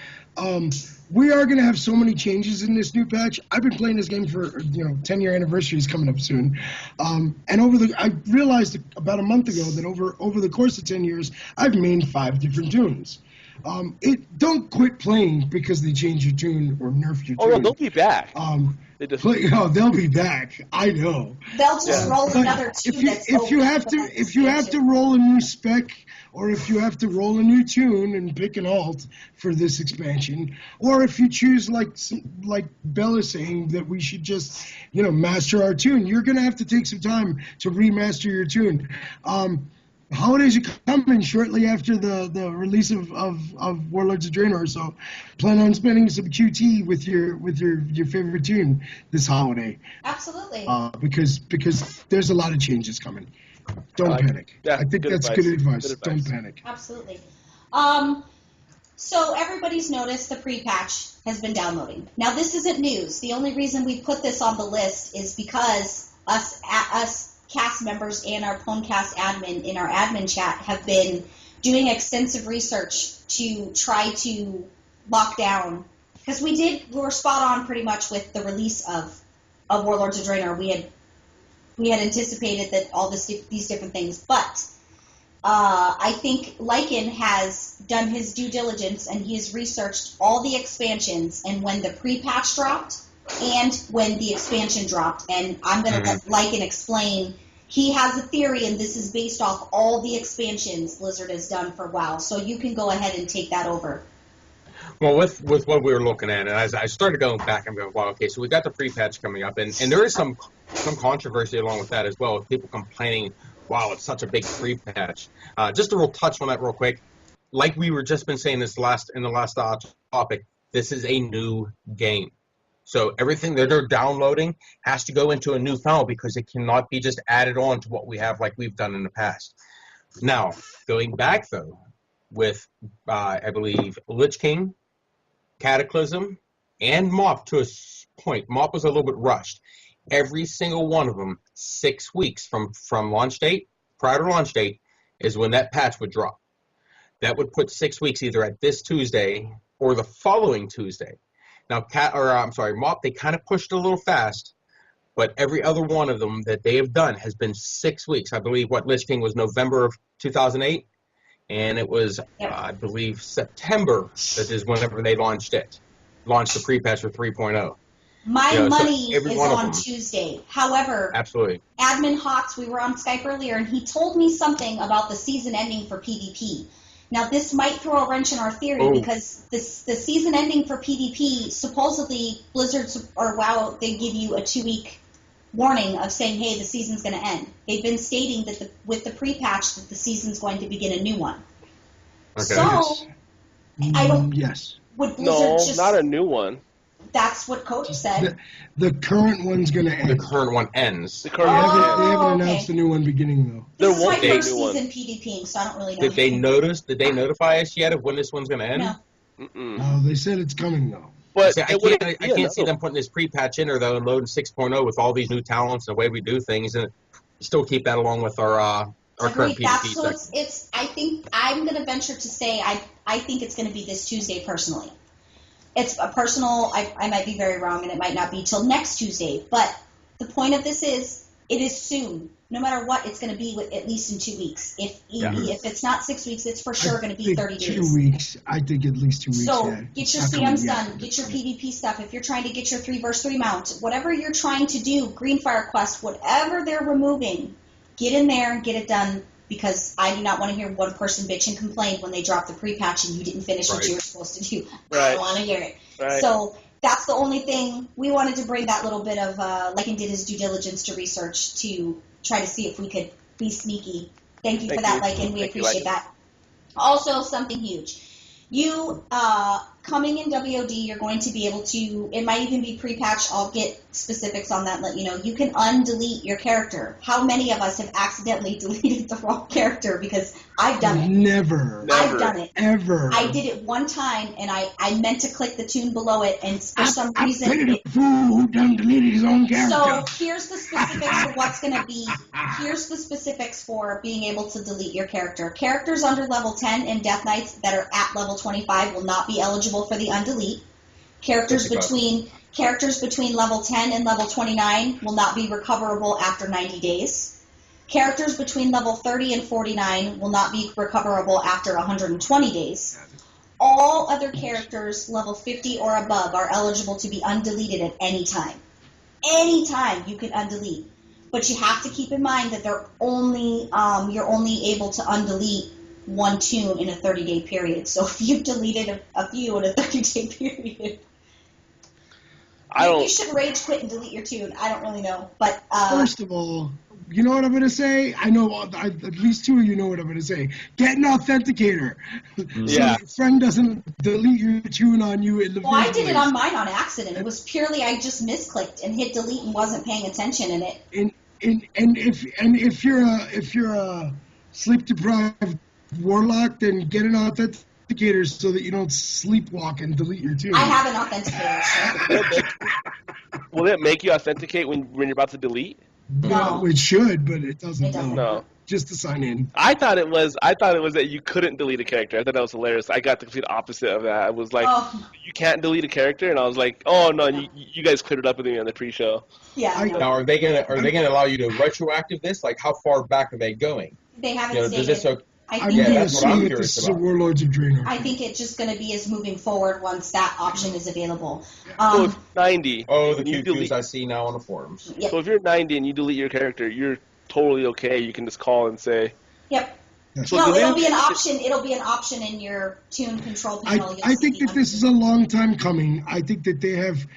[SPEAKER 4] We are going to have so many changes in this new patch. I've been playing this game for 10-year anniversary is coming up soon, and I realized about a month ago that over the course of 10 years, I've made 5 different tunes. Don't quit playing because they change your tune or nerf your tune.
[SPEAKER 3] Oh, no, they'll be back.
[SPEAKER 4] They'll be back. I know.
[SPEAKER 1] They'll just roll another tune.
[SPEAKER 4] If you have to roll a new spec, or if you have to roll a new tune and pick an alt for this expansion, or if you choose like Belle is saying that we should just master our tune, you're gonna have to take some time to remaster your tune. Holidays are coming shortly after the release of Warlords of Draenor, so plan on spending some QT with your favorite tune this holiday.
[SPEAKER 1] Absolutely.
[SPEAKER 4] Because there's a lot of changes coming. Don't panic.
[SPEAKER 3] Yeah,
[SPEAKER 4] I think that's good advice. Don't panic.
[SPEAKER 1] Absolutely. So everybody's noticed the pre-patch has been downloading. Now this isn't news. The only reason we put this on the list is because us cast members and our PWNcast admin in our admin chat have been doing extensive research to try to lock down, because we were spot on pretty much with the release of Warlords of Draenor. We had anticipated that all these different things, but I think Lycan has done his due diligence and he has researched all the expansions and when the pre-patch dropped and when the expansion dropped. And I'm going to let Lycan explain. He has a theory, and this is based off all the expansions Blizzard has done for WoW. So you can go ahead and take that over.
[SPEAKER 2] Well, with what we were looking at, and as I started going back, I'm going, wow, okay, so we got the pre-patch coming up, and there is some controversy along with that as well, with people complaining, wow, it's such a big pre-patch. Just a real touch on that real quick. Like we were just been saying in the last topic, this is a new game. So everything that they're downloading has to go into a new file because it cannot be just added on to what we have like we've done in the past. Now, going back, though, with, I believe, Lich King, Cataclysm, and Mop to a point. Mop was a little bit rushed. every single one of them 6 weeks from launch date, prior to launch date, is when that patch would drop. That would put 6 weeks either at this Tuesday or the following Tuesday. Now, Mop, they kind of pushed a little fast, but every other one of them that they have done has been 6 weeks. I believe what listing was November of 2008, and it was, I believe, September that is whenever they launched the pre-patch for 3.0.
[SPEAKER 1] My money is on Tuesday. However,
[SPEAKER 2] absolutely.
[SPEAKER 1] Admin Hawks, we were on Skype earlier, and he told me something about the season ending for PvP. Now, this might throw a wrench in our theory because the season ending for PvP, supposedly Blizzard or WoW, they give you a 2-week warning of saying, hey, the season's going to end. They've been stating that with the pre-patch that the season's going to begin a new one.
[SPEAKER 2] Okay.
[SPEAKER 1] So, I don't...
[SPEAKER 4] Yes.
[SPEAKER 1] Would Blizzard
[SPEAKER 3] not a new one.
[SPEAKER 1] That's what Coach said.
[SPEAKER 4] The current one's going to end.
[SPEAKER 2] The current one ends.
[SPEAKER 4] They haven't announced a new one beginning, though.
[SPEAKER 1] This is my first season PvPing, so I don't really know.
[SPEAKER 2] Did they notify us yet of when this one's going to end?
[SPEAKER 1] No.
[SPEAKER 4] No, they said it's coming, though.
[SPEAKER 3] But
[SPEAKER 2] I can't see them putting this pre-patch in or, though, and loading 6.0 with all these new talents and the way we do things, and still keep that along with our current PvP section.
[SPEAKER 1] I think I'm going to venture to say I think it's going to be this Tuesday, personally. It's a personal, I might be very wrong, and it might not be till next Tuesday. But the point of this is, it is soon. No matter what, it's going to be at least in 2 weeks. If it's not 6 weeks, it's for sure going to be 30 days.
[SPEAKER 4] 2 weeks. I think at least 2 weeks.
[SPEAKER 1] So get your CMs done. Get your PvP stuff. If you're trying to get your 3vs3 mount, whatever you're trying to do, Greenfire Quest, whatever they're removing, get in there and get it done. Because I do not want to hear one person bitch and complain when they drop the pre-patch and you didn't finish what you were supposed to do.
[SPEAKER 3] Right.
[SPEAKER 1] I don't want to hear it.
[SPEAKER 3] Right.
[SPEAKER 1] So that's the only thing. We wanted to bring that little bit of, Lycan did his due diligence to research to try to see if we could be sneaky. Thank you for that, Lycan. We appreciate that. Also, something huge. You, coming in WOD, you're going to be able to, it might even be pre-patch, I'll get specifics on that, let you know, you can undelete your character. How many of us have accidentally deleted the wrong character? Because I've done it.
[SPEAKER 4] Never.
[SPEAKER 1] I've done it.
[SPEAKER 4] Ever.
[SPEAKER 1] I did it one time, and I meant to click the tune below it, and for some reason...
[SPEAKER 4] I've been a fool who done deleted his own character.
[SPEAKER 1] So here's the specifics for what's going to be, here's the specifics for being able to delete your character. Characters under level 10 in Death Knights that are at level 25 will not be eligible for the undelete. Characters between level 10 and level 29 will not be recoverable after 90 days. Characters between level 30 and 49 will not be recoverable after 120 days. All other characters level 50 or above are eligible to be undeleted at any time. Anytime you can undelete. But you have to keep in mind that you're only able to undelete one tune in a 30-day period. So if you deleted a few in a 30-day period, you should rage quit and delete your tune. I don't really know. But
[SPEAKER 4] first of all, you know what I'm going to say? I know at least two of you know what I'm going to say. Get an authenticator. So your friend doesn't delete your tune on you in the
[SPEAKER 1] Well, I did it on mine on accident. It was purely I just misclicked and hit delete and wasn't paying attention in it.
[SPEAKER 4] And if you're a sleep deprived warlock, then get an authenticator so that you don't sleepwalk and delete your tune.
[SPEAKER 1] I have an authenticator. So.
[SPEAKER 3] Will it make you authenticate when you're about to delete?
[SPEAKER 4] No, it should, but it doesn't.
[SPEAKER 1] It doesn't.
[SPEAKER 3] No.
[SPEAKER 4] Just to sign in.
[SPEAKER 3] I thought it was that you couldn't delete a character. I thought that was hilarious. I got the complete opposite of that. I was like, you can't delete a character, and I was like, oh no, you guys cleared it up with me on the pre-show.
[SPEAKER 1] Yeah.
[SPEAKER 2] Now, are they gonna allow you to retroactive this? Like, how far back are they going?
[SPEAKER 1] They haven't stated.
[SPEAKER 4] I'm going to assume that this is a Warlords of Draenor.
[SPEAKER 1] I think it's just going to be as moving forward once that option is available.
[SPEAKER 3] So if 90.
[SPEAKER 2] Oh, the QQs I see now on the forums.
[SPEAKER 1] Yep.
[SPEAKER 3] So if you're 90 and you delete your character, you're totally okay. You can just call and say.
[SPEAKER 1] Yep.
[SPEAKER 4] Yes.
[SPEAKER 1] No, it'll be an option. It'll be an option in your tune control panel.
[SPEAKER 4] I think that this is a long time coming. I think that they have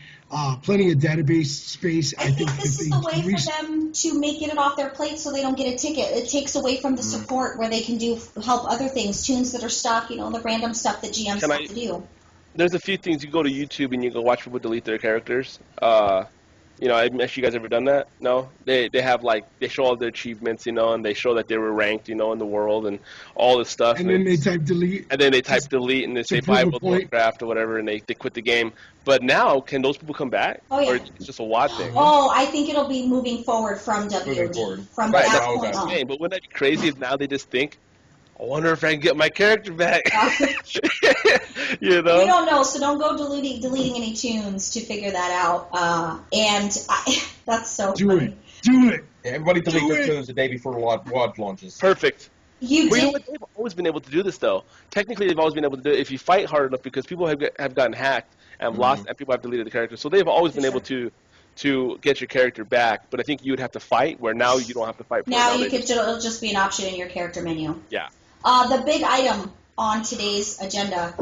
[SPEAKER 4] plenty of database space.
[SPEAKER 1] I think this is the way for them to make it off their plate so they don't get a ticket. It takes away from the support where they can help other things, tunes that are stuck, the random stuff that GMs have to do.
[SPEAKER 3] There's a few things. You go to YouTube and you go watch people delete their characters. You know, have you guys ever done that? No? They have, like, they show all their achievements, you know, and they show that they were ranked, you know, in the world and all this stuff.
[SPEAKER 4] And then they type delete.
[SPEAKER 3] And then they type delete and they say
[SPEAKER 4] prove
[SPEAKER 3] bye
[SPEAKER 4] a
[SPEAKER 3] World of
[SPEAKER 4] point.
[SPEAKER 3] Warcraft or whatever, and they quit the game. But now, can those people come back?
[SPEAKER 1] Oh, yeah.
[SPEAKER 3] Or it's just a WOD thing?
[SPEAKER 1] Oh, I think it'll be moving forward from
[SPEAKER 2] Moving
[SPEAKER 1] WOD.
[SPEAKER 2] forward.
[SPEAKER 1] From
[SPEAKER 3] Right,
[SPEAKER 1] that
[SPEAKER 3] that's
[SPEAKER 1] point
[SPEAKER 3] what I'm
[SPEAKER 1] on.
[SPEAKER 3] saying. But wouldn't that be crazy if now they just think, I wonder if I can get my character back? You know?
[SPEAKER 1] We don't know, so don't go deleting any tunes to figure that out. That's so
[SPEAKER 4] Do
[SPEAKER 1] funny.
[SPEAKER 4] it. Do it.
[SPEAKER 2] Yeah, everybody delete
[SPEAKER 4] Do
[SPEAKER 2] their
[SPEAKER 4] it.
[SPEAKER 2] tunes the day before WOD launches.
[SPEAKER 3] Perfect.
[SPEAKER 1] You
[SPEAKER 3] Well, you know
[SPEAKER 1] did.
[SPEAKER 3] what? They've always been able to do this, though. Technically, they've always been able to do it if you fight hard enough, because people have gotten hacked and lost, and people have deleted the character. So they've always been able to get your character back. But I think you would have to fight, where now you don't have to fight.
[SPEAKER 1] Now it'll just be an option in your character menu.
[SPEAKER 3] Yeah.
[SPEAKER 1] The big item on today's agenda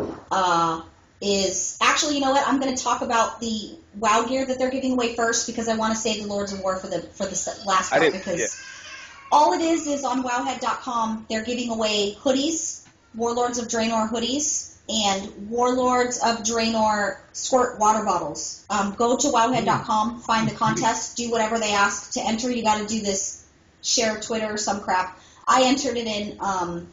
[SPEAKER 1] is actually, you know what? I'm going to talk about the WoW gear that they're giving away first, because I want to save the Lords of War for the last part, because all it is on wowhead.com, they're giving away hoodies, Warlords of Draenor hoodies, and Warlords of Draenor squirt water bottles. Go to wowhead.com, find the contest, do whatever they ask. To enter, you got to do this, share Twitter or some crap. I entered it in.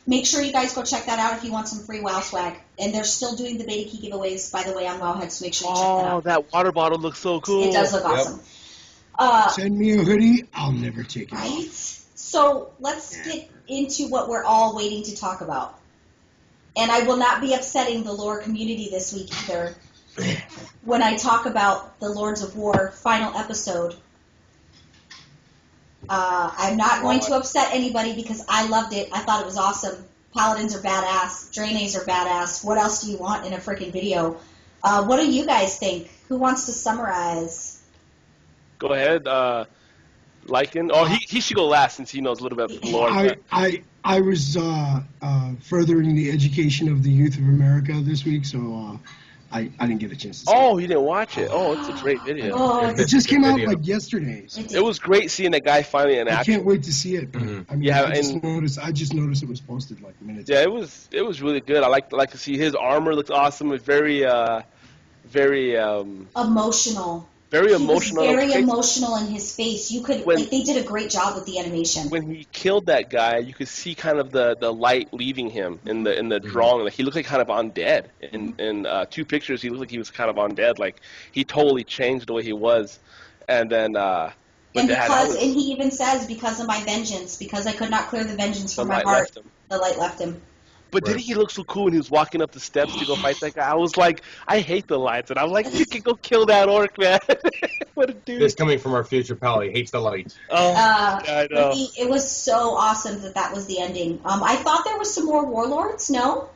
[SPEAKER 1] Make sure you guys go check that out if you want some free WoW swag. And they're still doing the beta key giveaways, by the way, on Wowhead, so make sure you check that out.
[SPEAKER 3] Oh, that water bottle looks so cool.
[SPEAKER 1] It does look awesome.
[SPEAKER 4] Send me a hoodie. I'll never take it.
[SPEAKER 1] Right? So let's get into what we're all waiting to talk about. And I will not be upsetting the lore community this week either when I talk about the Lords of War final episode. I'm not going to upset anybody because I loved it. I thought it was awesome. Paladins are badass. Draenays are badass. What else do you want in a freaking video? What do you guys think? Who wants to summarize?
[SPEAKER 3] Go ahead, Lycan. Oh, he should go last since he knows a little bit about the lore.
[SPEAKER 4] I was furthering the education of the youth of America this week, so I didn't get a chance to see
[SPEAKER 3] Oh, you didn't watch it. Oh, it's a great video.
[SPEAKER 1] Oh,
[SPEAKER 4] it. It just came out like yesterday. So
[SPEAKER 3] It was great seeing that guy finally in
[SPEAKER 4] I
[SPEAKER 3] action.
[SPEAKER 4] can't wait to see it. But, I mean,
[SPEAKER 3] Yeah,
[SPEAKER 4] I just noticed it was posted like minutes
[SPEAKER 3] Yeah,
[SPEAKER 4] ago.
[SPEAKER 3] it was really good. I like to see his armor looks awesome. It's very
[SPEAKER 1] emotional.
[SPEAKER 3] very
[SPEAKER 1] He
[SPEAKER 3] emotional.
[SPEAKER 1] was very emotional in his face. You could they did a great job with the animation.
[SPEAKER 3] When he killed that guy, you could see kind of the light leaving him in the drawing. Like, he looked like kind of undead. In two pictures, he looked like he was kind of undead. Like, he totally changed the way he was. And then
[SPEAKER 1] and he even says, because of my vengeance, because I could not clear the vengeance from my heart, the light left him.
[SPEAKER 3] But didn't he look so cool when he was walking up the steps to go fight that guy? I was like, I hate the lights. And I was like, you can go kill that orc, man. What a dude.
[SPEAKER 2] This coming from our future pal, he hates the lights.
[SPEAKER 3] Oh, I know.
[SPEAKER 1] It was so awesome that was the ending. I thought there was some more warlords. No?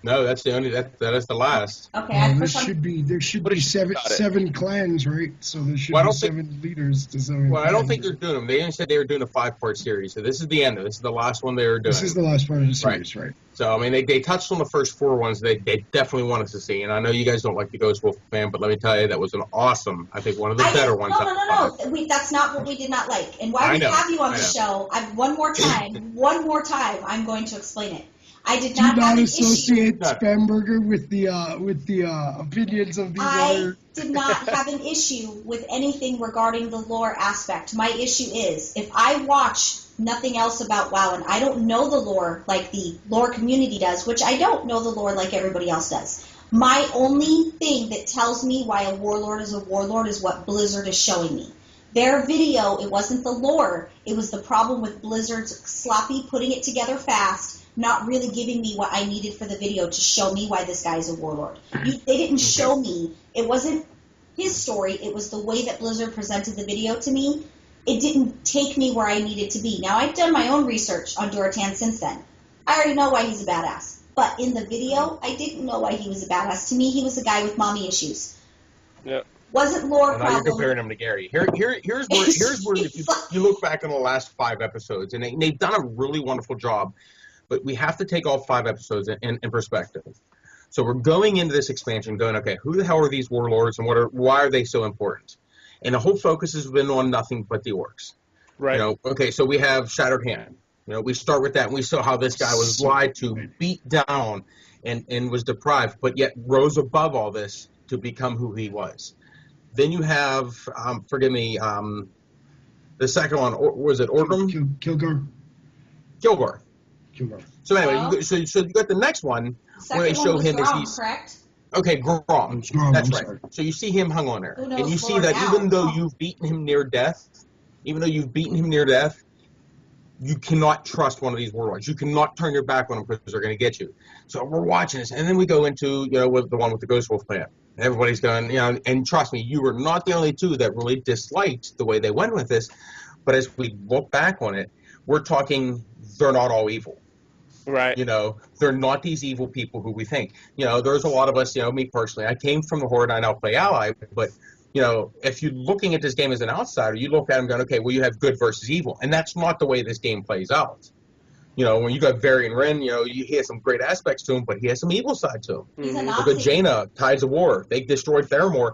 [SPEAKER 2] No, that's the only that is the last.
[SPEAKER 1] Okay,
[SPEAKER 4] There should be seven clans, right? So there should be seven leaders to seven.
[SPEAKER 2] Well, I don't think they're doing them. They even said they were doing a 5-part series. So this is the end. This is the last one they were doing.
[SPEAKER 4] This is the last part of the series, right?
[SPEAKER 2] So, I mean, they touched on the first 4 ones they definitely want us to see. And I know you guys don't like the Ghost Wolf fan, but let me tell you, that was an awesome, I think one of the better ones.
[SPEAKER 1] No. That's not what we did not like. And why we have you on the show, one more time, I'm going to explain it. I did not have an
[SPEAKER 4] associate Spamberger with the opinions of these
[SPEAKER 1] I did not have an issue with anything regarding the lore aspect. My issue is, if I watch nothing else about WoW and I don't know the lore like the lore community does, which I don't know the lore like everybody else does, my only thing that tells me why a warlord is what Blizzard is showing me. Their video, it wasn't the lore, it was the problem with Blizzard's sloppy putting it together fast, not really giving me what I needed for the video to show me why this guy is a warlord. They didn't show me. It wasn't his story. It was the way that Blizzard presented the video to me. It didn't take me where I needed to be. Now, I've done my own research on Doratan since then. I already know why he's a badass. But in the video, I didn't know why he was a badass. To me, he was a guy with mommy issues.
[SPEAKER 3] Yeah.
[SPEAKER 1] Wasn't lore
[SPEAKER 2] Now
[SPEAKER 1] problem.
[SPEAKER 2] you're comparing him to Gary. Here's where if you look back on the last 5 episodes, and they've done a really wonderful job. But we have to take all 5 episodes in perspective. So we're going into this expansion going, okay, who the hell are these warlords and why are they so important? And the whole focus has been on nothing but the orcs.
[SPEAKER 3] Right.
[SPEAKER 2] Okay, so we have Shattered Hand. We start with that, and we saw how this guy was lied to, beat down, and was deprived, but yet rose above all this to become who he was. Then you have, forgive me, the second one, was it Orgrim?
[SPEAKER 4] Kilgore.
[SPEAKER 2] Kilgore. So anyway,
[SPEAKER 1] Well,
[SPEAKER 2] so you got the next one where they
[SPEAKER 1] second
[SPEAKER 2] show
[SPEAKER 1] one was
[SPEAKER 2] him as
[SPEAKER 1] Grom,
[SPEAKER 2] he's
[SPEAKER 1] correct?
[SPEAKER 2] okay, Grom. That's right.
[SPEAKER 4] Sorry.
[SPEAKER 2] So you see him hung on there,
[SPEAKER 1] Who knows
[SPEAKER 2] and you see
[SPEAKER 1] more
[SPEAKER 2] that
[SPEAKER 1] now?
[SPEAKER 2] even though you've beaten him near death, you cannot trust one of these warlords. You cannot turn your back on them because they're going to get you. So we're watching this, and then we go into with the one with the Ghost Wolf plan. Everybody's going, and trust me, you were not the only two that really disliked the way they went with this. But as we look back on it, we're talking they're not all evil.
[SPEAKER 3] Right.
[SPEAKER 2] They're not these evil people who we think. There's a lot of us, me personally, I came from the Horde, I now play Ally, but, if you're looking at this game as an outsider, you look at him going, okay, well, you have good versus evil. And that's not the way this game plays out. When you got Varian Wren, he has some great aspects to him, but he has some evil side to him.
[SPEAKER 1] He's a
[SPEAKER 2] Look
[SPEAKER 1] Nazi.
[SPEAKER 2] at Jaina, Tides of War. They destroyed Theramore,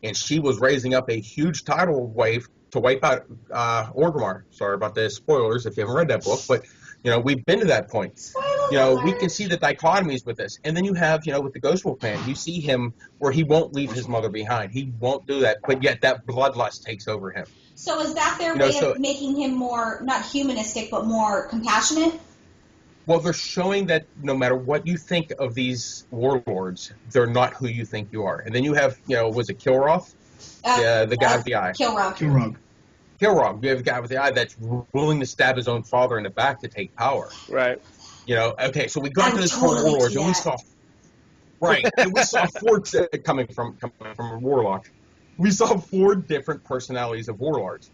[SPEAKER 2] and she was raising up a huge tidal wave to wipe out Orgrimmar. Sorry about the spoilers if you haven't read that book, but we've been to that point.
[SPEAKER 1] Spoiler
[SPEAKER 2] We can see the dichotomies with this. And then you have, with the Ghost Wolf plan, you see him where he won't leave his mother behind. He won't do that, but yet that bloodlust takes over him.
[SPEAKER 1] So is that their way of making him more, not humanistic, but more compassionate?
[SPEAKER 2] Well, they're showing that no matter what you think of these warlords, they're not who you think you are. And then you have, was it Kilroth? The guy with the eye.
[SPEAKER 1] Kilrog.
[SPEAKER 2] Kilrog. You have a guy with the eye that's willing to stab his own father in the back to take power.
[SPEAKER 3] Right.
[SPEAKER 2] Okay, so we got to this whole warlords, and we saw, and we saw four coming from a warlock. We saw four different personalities of warlords.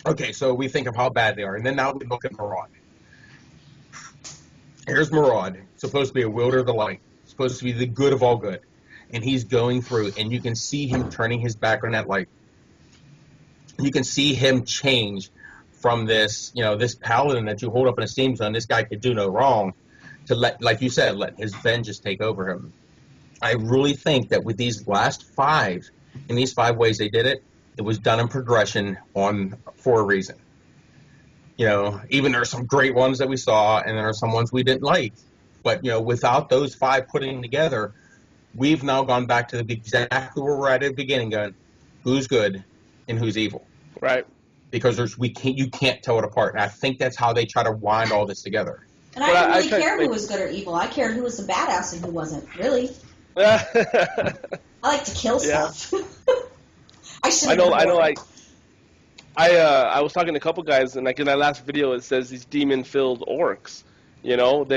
[SPEAKER 2] Okay, so we think of how bad they are, and then now we look at Maraud. Here's Maraud, supposed to be a wielder of the light, supposed to be the good of all good, and he's going through, and you can see him turning his back on that light. You can see him change from this, this paladin that you hold up in esteem zone, this guy could do no wrong, to like you said, let his vengeance take over him. I really think that with these last five, in these 5 ways they did it, it was done in progression for a reason. Even there are some great ones that we saw, and there are some ones we didn't like. But, without those 5 putting together, we've now gone back to exactly where we're at the beginning, going, who's good and who's evil.
[SPEAKER 3] Right.
[SPEAKER 2] Because you can't tell it apart. And I think that's how they try to wind all this together.
[SPEAKER 1] And I didn't really care who was good or evil. I cared who was the badass and who wasn't, really. I like to kill stuff.
[SPEAKER 3] I was talking to a couple guys, and like in that last video, it says these demon-filled orcs. They're not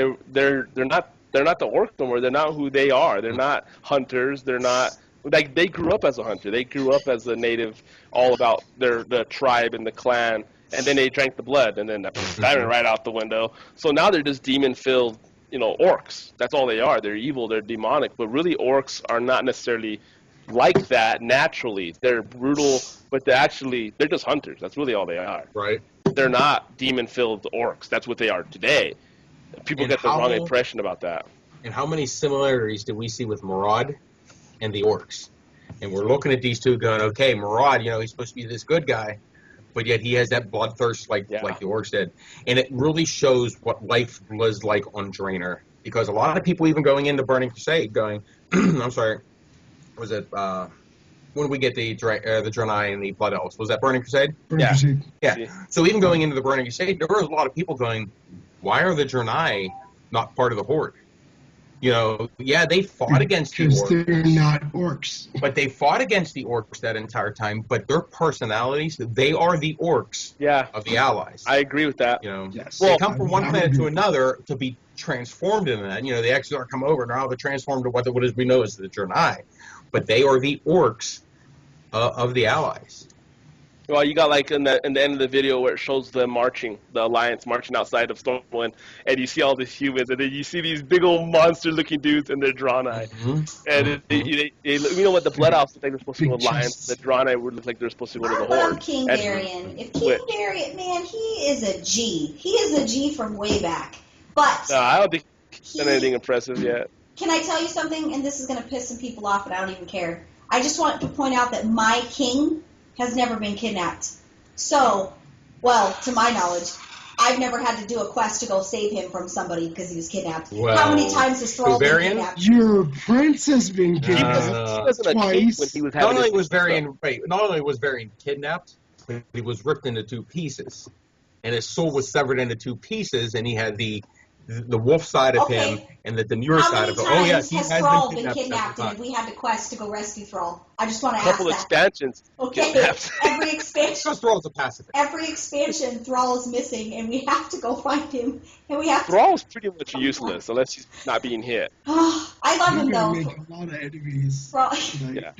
[SPEAKER 3] the orc no more. They're not who they are. They're not hunters. They're not like they grew up as a hunter. They grew up as a native, all about the tribe and the clan, and then they drank the blood, and then that went right out the window. So now they're just demon-filled, orcs. That's all they are. They're evil. They're demonic. But really, orcs are not necessarily like that naturally. They're brutal, but they're just hunters. That's really all they are.
[SPEAKER 2] Right.
[SPEAKER 3] They're not demon-filled orcs. That's what they are today. People get the wrong impression about that.
[SPEAKER 2] And how many similarities do we see with Maraud and the orcs? And we're looking at these two going, okay, Maraud, he's supposed to be this good guy, but yet he has that bloodthirst like the orcs did. And it really shows what life was like on Draenor. Because a lot of people even going into Burning Crusade going, I'm sorry, was it, when did we get the Draenei and the Blood Elves? Was that Burning Crusade?
[SPEAKER 4] Burning Crusade.
[SPEAKER 2] Yeah. So even going into the Burning Crusade, there was a lot of people going, why are the Draenei not part of the Horde? They fought against the orcs.
[SPEAKER 4] Because they're not orcs.
[SPEAKER 2] But they fought against the orcs that entire time, but their personalities, they are the orcs of the Allies.
[SPEAKER 3] I agree with that.
[SPEAKER 4] Yes.
[SPEAKER 2] They come from one planet to another to be transformed into that. The Exar come over, and now they're transformed to what is we know as the Draenei. But they are the orcs of the Allies.
[SPEAKER 3] Well, you got like in the end of the video where it shows them marching, the Alliance marching outside of Stormwind, and you see all these humans, and then you see these big old monster-looking dudes, and they're Draenei. And you know what, the Blood Elves look like they're supposed to go to Alliance, the Draenei would look like they're supposed to go to the Horde.
[SPEAKER 1] I love King Varian. If King Varian, man, he is a G. He is a G from way back. But
[SPEAKER 3] no, I don't think he's done anything impressive yet.
[SPEAKER 1] Can I tell you something? And this is going to piss some people off, and I don't even care. I just want to point out that my king has never been kidnapped. So, well, to my knowledge. I've never had to do a quest to go save him from somebody because he was kidnapped.
[SPEAKER 2] Well,
[SPEAKER 1] How many times has Thrall been
[SPEAKER 2] Varian?
[SPEAKER 1] kidnapped?
[SPEAKER 4] Your prince has been
[SPEAKER 3] He
[SPEAKER 4] kidnapped
[SPEAKER 3] wasn't a king
[SPEAKER 4] twice.
[SPEAKER 3] when he was
[SPEAKER 2] Not
[SPEAKER 3] having
[SPEAKER 2] only
[SPEAKER 3] his
[SPEAKER 2] was
[SPEAKER 3] stuff.
[SPEAKER 2] Varian kidnapped, but he was ripped into 2 pieces, and his soul was severed into 2 pieces, and he had the wolf side of him and the demure
[SPEAKER 1] How
[SPEAKER 2] side
[SPEAKER 1] many
[SPEAKER 2] of him.
[SPEAKER 1] times
[SPEAKER 2] Oh yeah, he
[SPEAKER 1] has
[SPEAKER 2] has
[SPEAKER 1] Thrall
[SPEAKER 2] been
[SPEAKER 1] been
[SPEAKER 2] kidnapped
[SPEAKER 1] kidnapped, and
[SPEAKER 2] several
[SPEAKER 1] we had to quest to go rescue Thrall? I just want to
[SPEAKER 3] A
[SPEAKER 1] ask
[SPEAKER 3] couple
[SPEAKER 1] that.
[SPEAKER 3] expansions.
[SPEAKER 1] Okay,
[SPEAKER 3] kidnapped.
[SPEAKER 1] every expansion.
[SPEAKER 2] times. Thrall's a pacifist.
[SPEAKER 1] Every expansion, Thrall is missing, and we have to go find him. And we have to.
[SPEAKER 3] Thrall's pretty much useless unless he's not being hit.
[SPEAKER 1] I love
[SPEAKER 4] You're
[SPEAKER 1] him
[SPEAKER 4] gonna
[SPEAKER 1] though.
[SPEAKER 4] make a lot of enemies.
[SPEAKER 1] Thrall.
[SPEAKER 3] Yeah.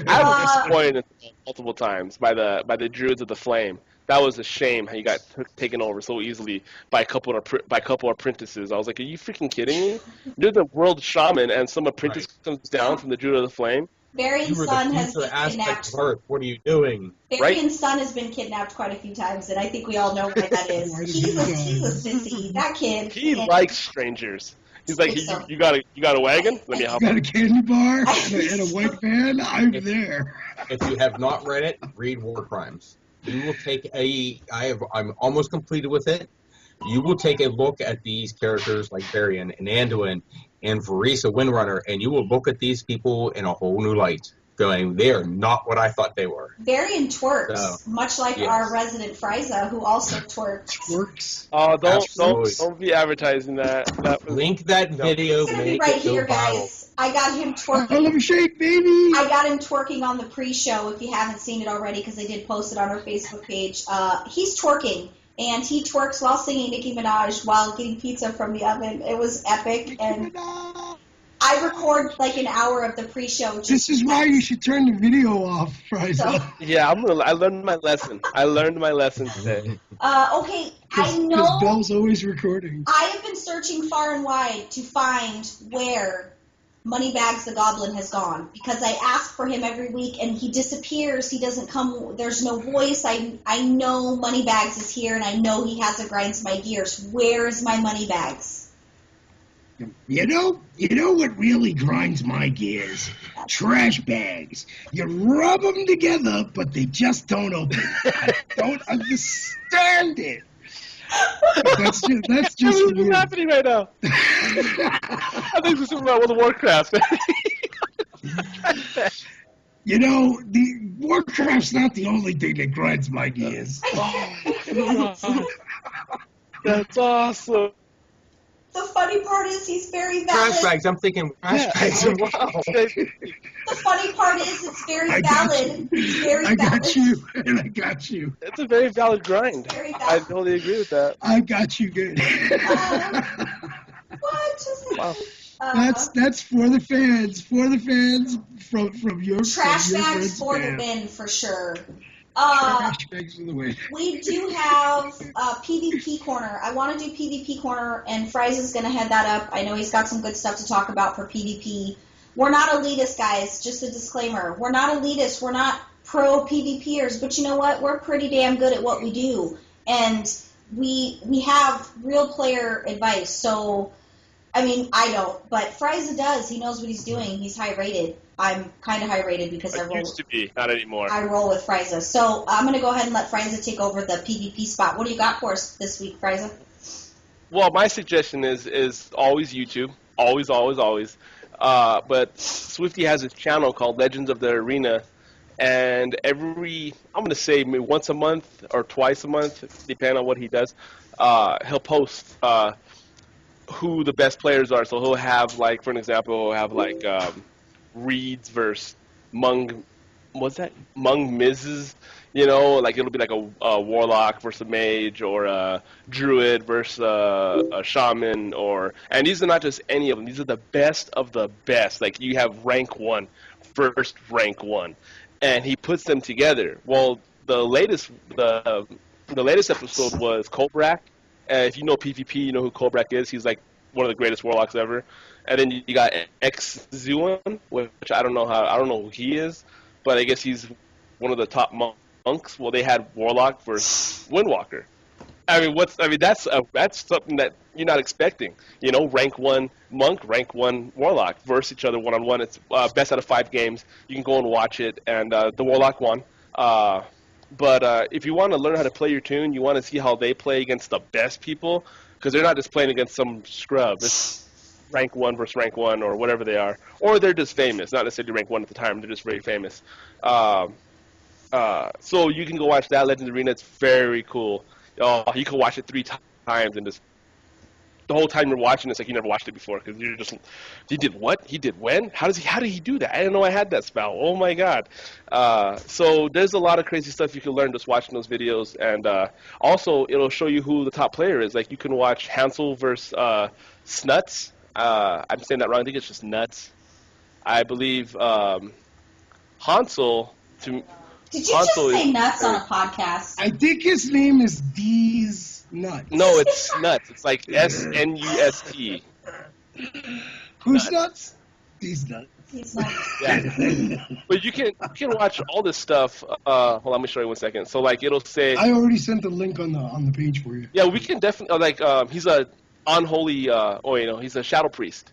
[SPEAKER 3] I was disappointed in Thrall multiple times by the Druids of the Flame. That was a shame how you got taken over so easily by a couple of apprentices. I was like, are you freaking kidding me? You're the world shaman, and some apprentice comes down from the Druid of the Flame.
[SPEAKER 1] Varian's son has been
[SPEAKER 2] aspect
[SPEAKER 1] kidnapped.
[SPEAKER 2] of Earth. What are you doing?
[SPEAKER 1] Varian's son has been kidnapped quite a few times, and I think we all know why that is. He's a sissy. That kid.
[SPEAKER 3] He likes strangers. He's like, you got a wagon? Let me
[SPEAKER 4] You
[SPEAKER 3] help.
[SPEAKER 4] got a candy bar and a white van? I'm there.
[SPEAKER 2] If you have not read it, read War Crimes. You will take I'm almost completed with it. You will take a look at these characters like Varian and Anduin and Frysa Windrunner, and you will look at these people in a whole new light, going, they are not what I thought they were.
[SPEAKER 1] Varian twerks, much like our resident Frysa, who also twerks.
[SPEAKER 4] Twerks.
[SPEAKER 3] Oh,
[SPEAKER 2] Absolutely.
[SPEAKER 3] don't be advertising that.
[SPEAKER 2] Link that video.
[SPEAKER 1] It's gonna be
[SPEAKER 2] make
[SPEAKER 1] right
[SPEAKER 2] it go
[SPEAKER 1] here,
[SPEAKER 2] viral.
[SPEAKER 1] guys. I got him twerking.
[SPEAKER 4] Harlem Shake, baby.
[SPEAKER 1] I got him twerking on the pre-show. If you haven't seen it already, because they did post it on our Facebook page. He's twerking, and he twerks while singing Nicki Minaj while getting pizza from the oven. It was epic, and I record like an hour of the pre-show.
[SPEAKER 4] This is why you should turn the video off, Frysa.
[SPEAKER 1] So,
[SPEAKER 3] Yeah, I learned my lesson. I learned my lesson today.
[SPEAKER 1] okay, I know.
[SPEAKER 4] Because Belle's always recording.
[SPEAKER 1] I have been searching far and wide to find where Moneybags the Goblin has gone, because I ask for him every week and he disappears. He doesn't come. There's no voice. I know Moneybags is here, and I know he has a grinds my gears. Where is my Moneybags?
[SPEAKER 4] You know what really grinds my gears? Trash bags. You rub them together, but they just don't open. I don't understand it. That's just
[SPEAKER 3] What's
[SPEAKER 4] weird.
[SPEAKER 3] happening right now? I think this is about World of Warcraft.
[SPEAKER 4] You know, the Warcraft's not the only thing that grinds my gears.
[SPEAKER 3] That's awesome.
[SPEAKER 1] The funny part is he's very
[SPEAKER 2] Trash
[SPEAKER 1] valid.
[SPEAKER 2] bags. I'm thinking trash bags. Wow.
[SPEAKER 1] The funny part is it's very
[SPEAKER 4] I got
[SPEAKER 1] valid. It's very
[SPEAKER 4] I
[SPEAKER 1] valid.
[SPEAKER 4] got you, and I got you.
[SPEAKER 3] It's a very valid grind.
[SPEAKER 1] Very
[SPEAKER 3] I
[SPEAKER 1] valid.
[SPEAKER 3] totally agree with that.
[SPEAKER 4] I got you good.
[SPEAKER 1] What?
[SPEAKER 3] Wow.
[SPEAKER 4] That's for the fans. For the fans from your
[SPEAKER 1] Trash
[SPEAKER 4] from your
[SPEAKER 1] bags
[SPEAKER 4] friends'
[SPEAKER 1] for the
[SPEAKER 4] fans.
[SPEAKER 1] win for sure.
[SPEAKER 4] Trash bags for the win.
[SPEAKER 1] We do have PvP Corner. I want to do PvP Corner, and Frysa's going to head that up. I know he's got some good stuff to talk about for PvP. We're not elitist, guys. Just a disclaimer. We're not elitist. We're not pro PvPers. But you know what? We're pretty damn good at what we do. And we have real player advice. So, I mean, I don't. But Frysa does. He knows what he's doing. He's high rated. I'm kind of high rated because
[SPEAKER 3] It used to be, not anymore.
[SPEAKER 1] I roll with Frysa. So I'm going to go ahead and let Frysa take over the PvP spot. What do you got for us this week, Frysa?
[SPEAKER 3] Well, my suggestion is always YouTube. Always, always, always. But Swifty has his channel called Legends of the Arena, and I'm going to say maybe once a month or twice a month, depending on what he does, he'll post who the best players are. So he'll have, like, for an example, he'll have, like, Reeds versus Mung Miz's, you know, like it'll be like a warlock versus a mage, or a druid versus a shaman, and these are not just any of them. These are the best of the best. Like you have rank 1, first rank 1, and he puts them together. Well, the latest episode was Kobrak. If you know PvP, you know who Kobrak is. He's like one of the greatest warlocks ever. And then you got X-Zuan, which I don't know who he is, but I guess he's one of the top monks. Well, they had Warlock versus Windwalker. That's something that you're not expecting. You know, rank 1 monk, rank 1 warlock versus each other one-on-one. It's best out of 5 games. You can go and watch it, and the warlock won. But if you want to learn how to play your tune, you want to see how they play against the best people, because they're not just playing against some scrub. It's rank 1 versus rank 1 or whatever they are. Or they're just famous, not necessarily rank 1 at the time. They're just very famous. So you can go watch that Legends Arena. It's very cool. You can watch it 3 times and just the whole time you're watching, it's like you never watched it before because you're just, he did what? He did when? How did he do that? I didn't know I had that spell. Oh my god! So there's a lot of crazy stuff you can learn just watching those videos, and also it'll show you who the top player is. Like you can watch Hansel versus Snuts. I'm saying that wrong. I think it's just Nuts. I believe Hansel to.
[SPEAKER 1] Did you
[SPEAKER 3] Hansel
[SPEAKER 1] just say nuts on a podcast?
[SPEAKER 4] I think his name is D's Nuts.
[SPEAKER 3] No, it's Nuts. It's like SNUST.
[SPEAKER 4] Who's nuts? These nuts.
[SPEAKER 1] He's nuts.
[SPEAKER 3] Yeah. But you can watch all this stuff. Hold on, let me show you 1 second. So like it'll say.
[SPEAKER 4] I already sent the link on the page for you.
[SPEAKER 3] Yeah, we can definitely he's a unholy. He's a shadow priest.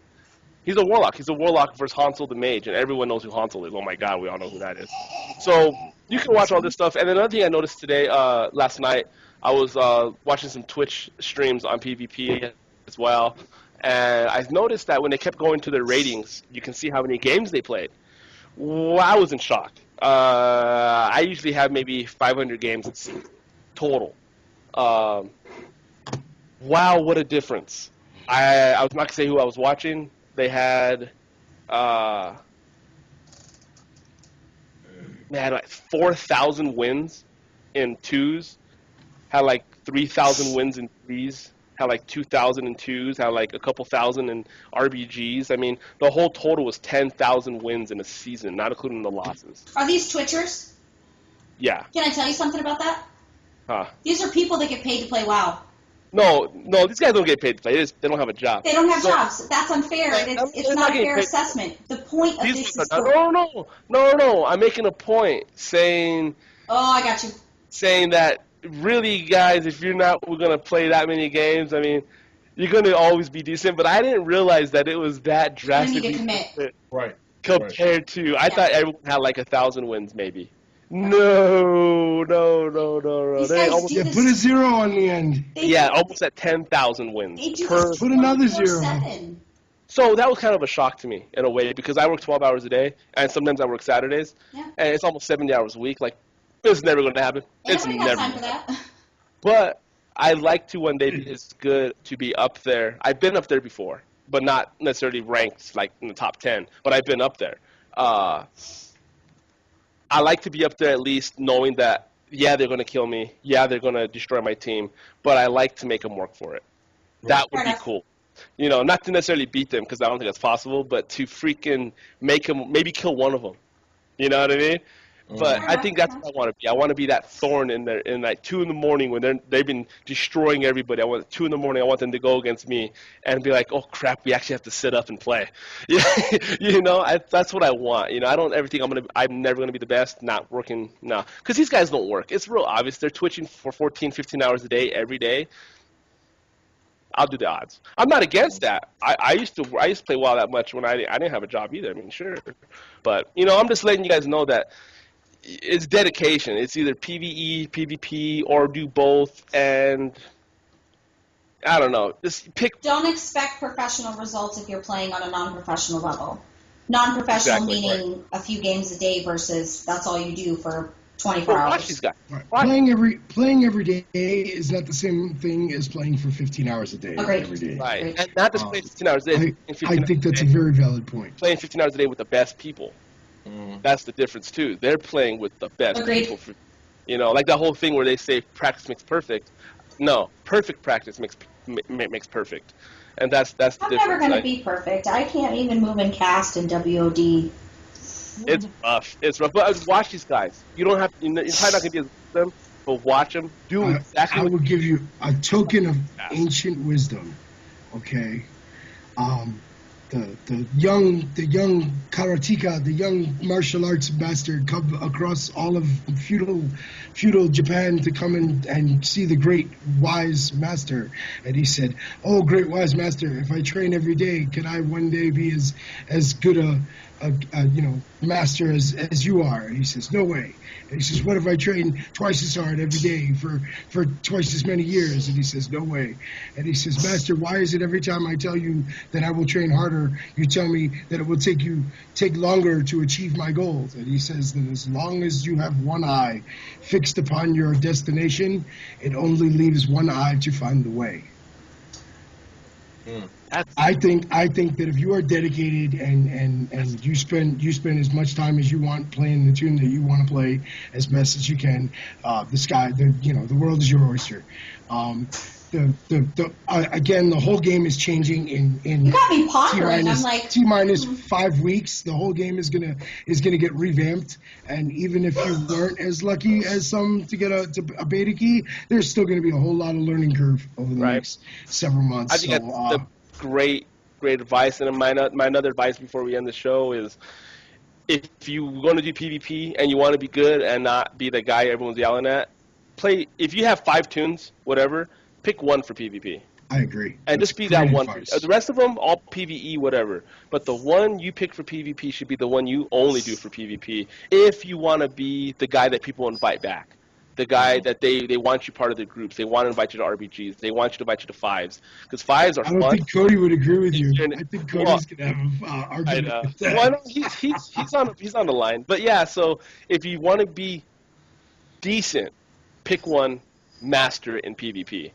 [SPEAKER 3] He's a warlock. He's a warlock versus Hansel the mage, and everyone knows who Hansel is. Oh my god, we all know who that is. So you can watch all this stuff. And another thing I noticed today, last night, I was watching some Twitch streams on PvP as well, and I noticed that when they kept going to their ratings, you can see how many games they played. Well, I was in shock. I usually have maybe 500 games total. Wow, what a difference. I was not going to say who I was watching. They had like 4,000 wins in 2s, had like 3,000 wins in 3s, had like 2,000 in 2s, had like a couple thousand in RBGs. I mean, the whole total was 10,000 wins in a season, not including the losses.
[SPEAKER 1] Are these Twitchers?
[SPEAKER 3] Yeah.
[SPEAKER 1] Can I tell you something about that?
[SPEAKER 3] Huh.
[SPEAKER 1] These are people that get paid to play WoW.
[SPEAKER 3] No, these guys don't get paid to play. They don't have a job.
[SPEAKER 1] They don't have jobs. That's unfair. It's not a fair assessment. The point of this is
[SPEAKER 3] No. I'm making a point saying.
[SPEAKER 1] Oh, I got you.
[SPEAKER 3] Saying that really, guys, if you're not going to play that many games, I mean, you're going to always be decent. But I didn't realize that it was that drastically
[SPEAKER 1] You need to commit.
[SPEAKER 2] Right.
[SPEAKER 3] Compared to, I thought everyone had like 1,000 wins maybe. No. They almost,
[SPEAKER 4] put a 0 on the end.
[SPEAKER 3] almost at 10,000 wins.
[SPEAKER 4] Put another 0.
[SPEAKER 3] So that was kind of a shock to me in a way because I work 12 hours a day and sometimes I work Saturdays and it's almost 70 hours a week. Like, it's never going to happen. It's never
[SPEAKER 1] time for that.
[SPEAKER 3] But I'd like to one day be as good to be up there. I've been up there before, but not necessarily ranked like in the top 10. But I've been up there. I like to be up there at least knowing that, they're going to kill me. Yeah, they're going to destroy my team. But I like to make them work for it. That would be cool. You know, not to necessarily beat them because I don't think that's possible, but to freaking make them, maybe kill one of them. You know what I mean? But I think that's what I want to be. I want to be that thorn in like 2 in the morning when they've been destroying everybody. I want 2 in the morning. I want them to go against me and be like, oh crap, we actually have to sit up and play. You know, that's what I want. You know, I don't ever think I'm never gonna be the best. Not working, no, because these guys don't work. It's real obvious. They're twitching for 14, 15 hours a day every day. I'll do the odds. I'm not against that. I used to play WoW that much when I didn't have a job either. I mean, sure, but you know, I'm just letting you guys know that. It's dedication. It's either PvE, PvP, or do both, and I don't know. Just pick.
[SPEAKER 1] Don't expect professional results if you're playing on a non-professional level. Non-professional meaning a few games a day versus that's all you do for 24 hours.
[SPEAKER 3] Watch these guys.
[SPEAKER 4] Right. Playing every day is not the same thing as playing for 15 hours a day.
[SPEAKER 1] Agreed.
[SPEAKER 4] Every day.
[SPEAKER 3] Right, and not just playing 15 hours a day.
[SPEAKER 4] I think that's a very valid point.
[SPEAKER 3] Playing 15 hours a day with the best people. That's the difference too. They're playing with the best people. You know, like that whole thing where they say practice makes perfect. No, perfect practice makes perfect, and that's the difference.
[SPEAKER 1] I'm never going to be perfect. I can't even move in cast in WOD.
[SPEAKER 3] It's rough. It's rough. But watch these guys. You don't have. You're probably not going to be as good as them, but watch them do exactly.
[SPEAKER 4] I will give you a token of ancient wisdom. Okay. The young karateka, the young martial arts master come across all of feudal Japan to come and see the great wise master. And he said, oh, great wise master, if I train every day, can I one day be as good master as you are. And he says, no way. And he says, what if I train twice as hard every day for twice as many years? And he says, no way. And he says, master, why is it every time I tell you that I will train harder, you tell me that it will take longer to achieve my goals? And he says that as long as you have one eye fixed upon your destination, it only leaves one eye to find the way. I think that if you are dedicated and you spend as much time as you want playing the tune that you want to play as best as you can, the world is your oyster. Again, the whole game is changing in
[SPEAKER 1] you got me pondering. I'm like
[SPEAKER 4] T-minus 5 weeks. The whole game is gonna get revamped, and even if you weren't as lucky as some to get a beta key, there's still gonna be a whole lot of learning curve over the next several months.
[SPEAKER 3] I think that's the great advice, and my another advice before we end the show is, if you want to do PvP and you want to be good and not be the guy everyone's yelling at, play. If you have 5 tunes, whatever, pick one for PvP.
[SPEAKER 4] I agree.
[SPEAKER 3] And just be that one. The rest of them, all PvE, whatever. But the one you pick for PvP should be the one you only do for PvP if you want to be the guy that people invite back. The guy that they want you part of their groups. They want to invite you to RBGs. They want you to invite you to 5s. Because 5s are fun.
[SPEAKER 4] I don't think Cody would agree with you. I think Cody's going to have an argument.
[SPEAKER 3] I know.
[SPEAKER 4] With that.
[SPEAKER 3] Well, he's on the line. But yeah, so if you want to be decent, pick one, master in PvP.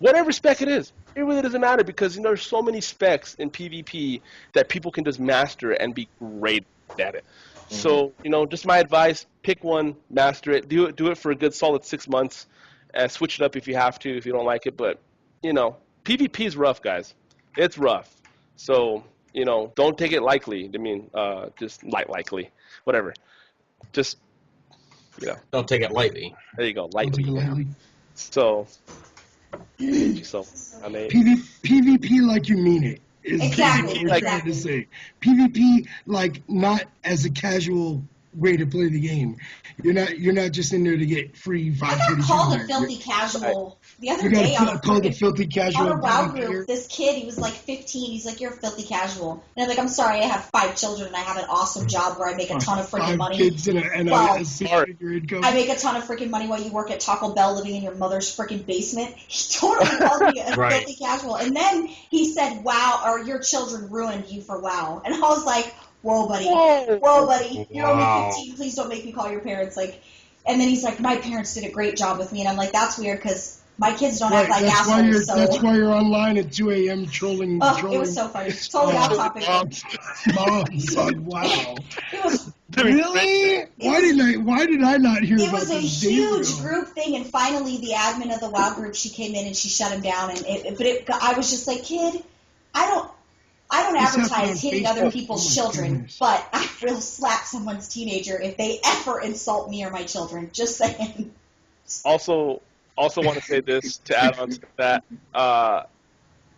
[SPEAKER 3] Whatever spec it is. It really doesn't matter, because there's so many specs in PvP that people can just master and be great at it. So, just my advice, pick one, master it, do it for a good solid 6 months, and switch it up if you have to, if you don't like it. But, PvP is rough, guys. It's rough. So, don't take it lightly. I mean, just lightly, whatever. Just,
[SPEAKER 2] Don't take it lightly.
[SPEAKER 3] There you go, lightly. So,
[SPEAKER 4] PvP like you mean it. Is
[SPEAKER 1] exactly
[SPEAKER 4] what we're trying to say. PvP like not as a casual way to play the game. You're not just in there to get free 532.
[SPEAKER 1] I got called a filthy casual the other
[SPEAKER 4] you
[SPEAKER 1] day.
[SPEAKER 4] got called a filthy casual.
[SPEAKER 1] On a WoW group, this kid, he was like 15. He's like, "You're a filthy casual," and I'm like, "I'm sorry. I have 5 children and I have an awesome job where I make a ton of freaking money."
[SPEAKER 4] 5 kids and a six-figure income.
[SPEAKER 1] I make a ton of freaking money while you work at Taco Bell, living in your mother's freaking basement. He totally called me a filthy casual, and then he said, "WoW, or your children ruined you for WoW," and I was like, "Whoa, buddy. Whoa, buddy. You're only 15. Please don't make me call your parents." And then he's like, "My parents did a great job with me," and I'm like, "That's weird because my kids don't act like assholes."
[SPEAKER 4] That's why you're online at 2 a.m. trolling.
[SPEAKER 1] It was so funny. Totally off topic.
[SPEAKER 4] Wow.
[SPEAKER 1] It was
[SPEAKER 4] really. Why did I not hear?
[SPEAKER 1] It was a huge group thing, and finally the admin of the WoW group, she came in and she shut him down. I was just like, "Kid, I don't advertise hitting other people's children, but I will slap someone's teenager if they ever insult me or my children." Just saying.
[SPEAKER 3] Also want to say this to add on to that.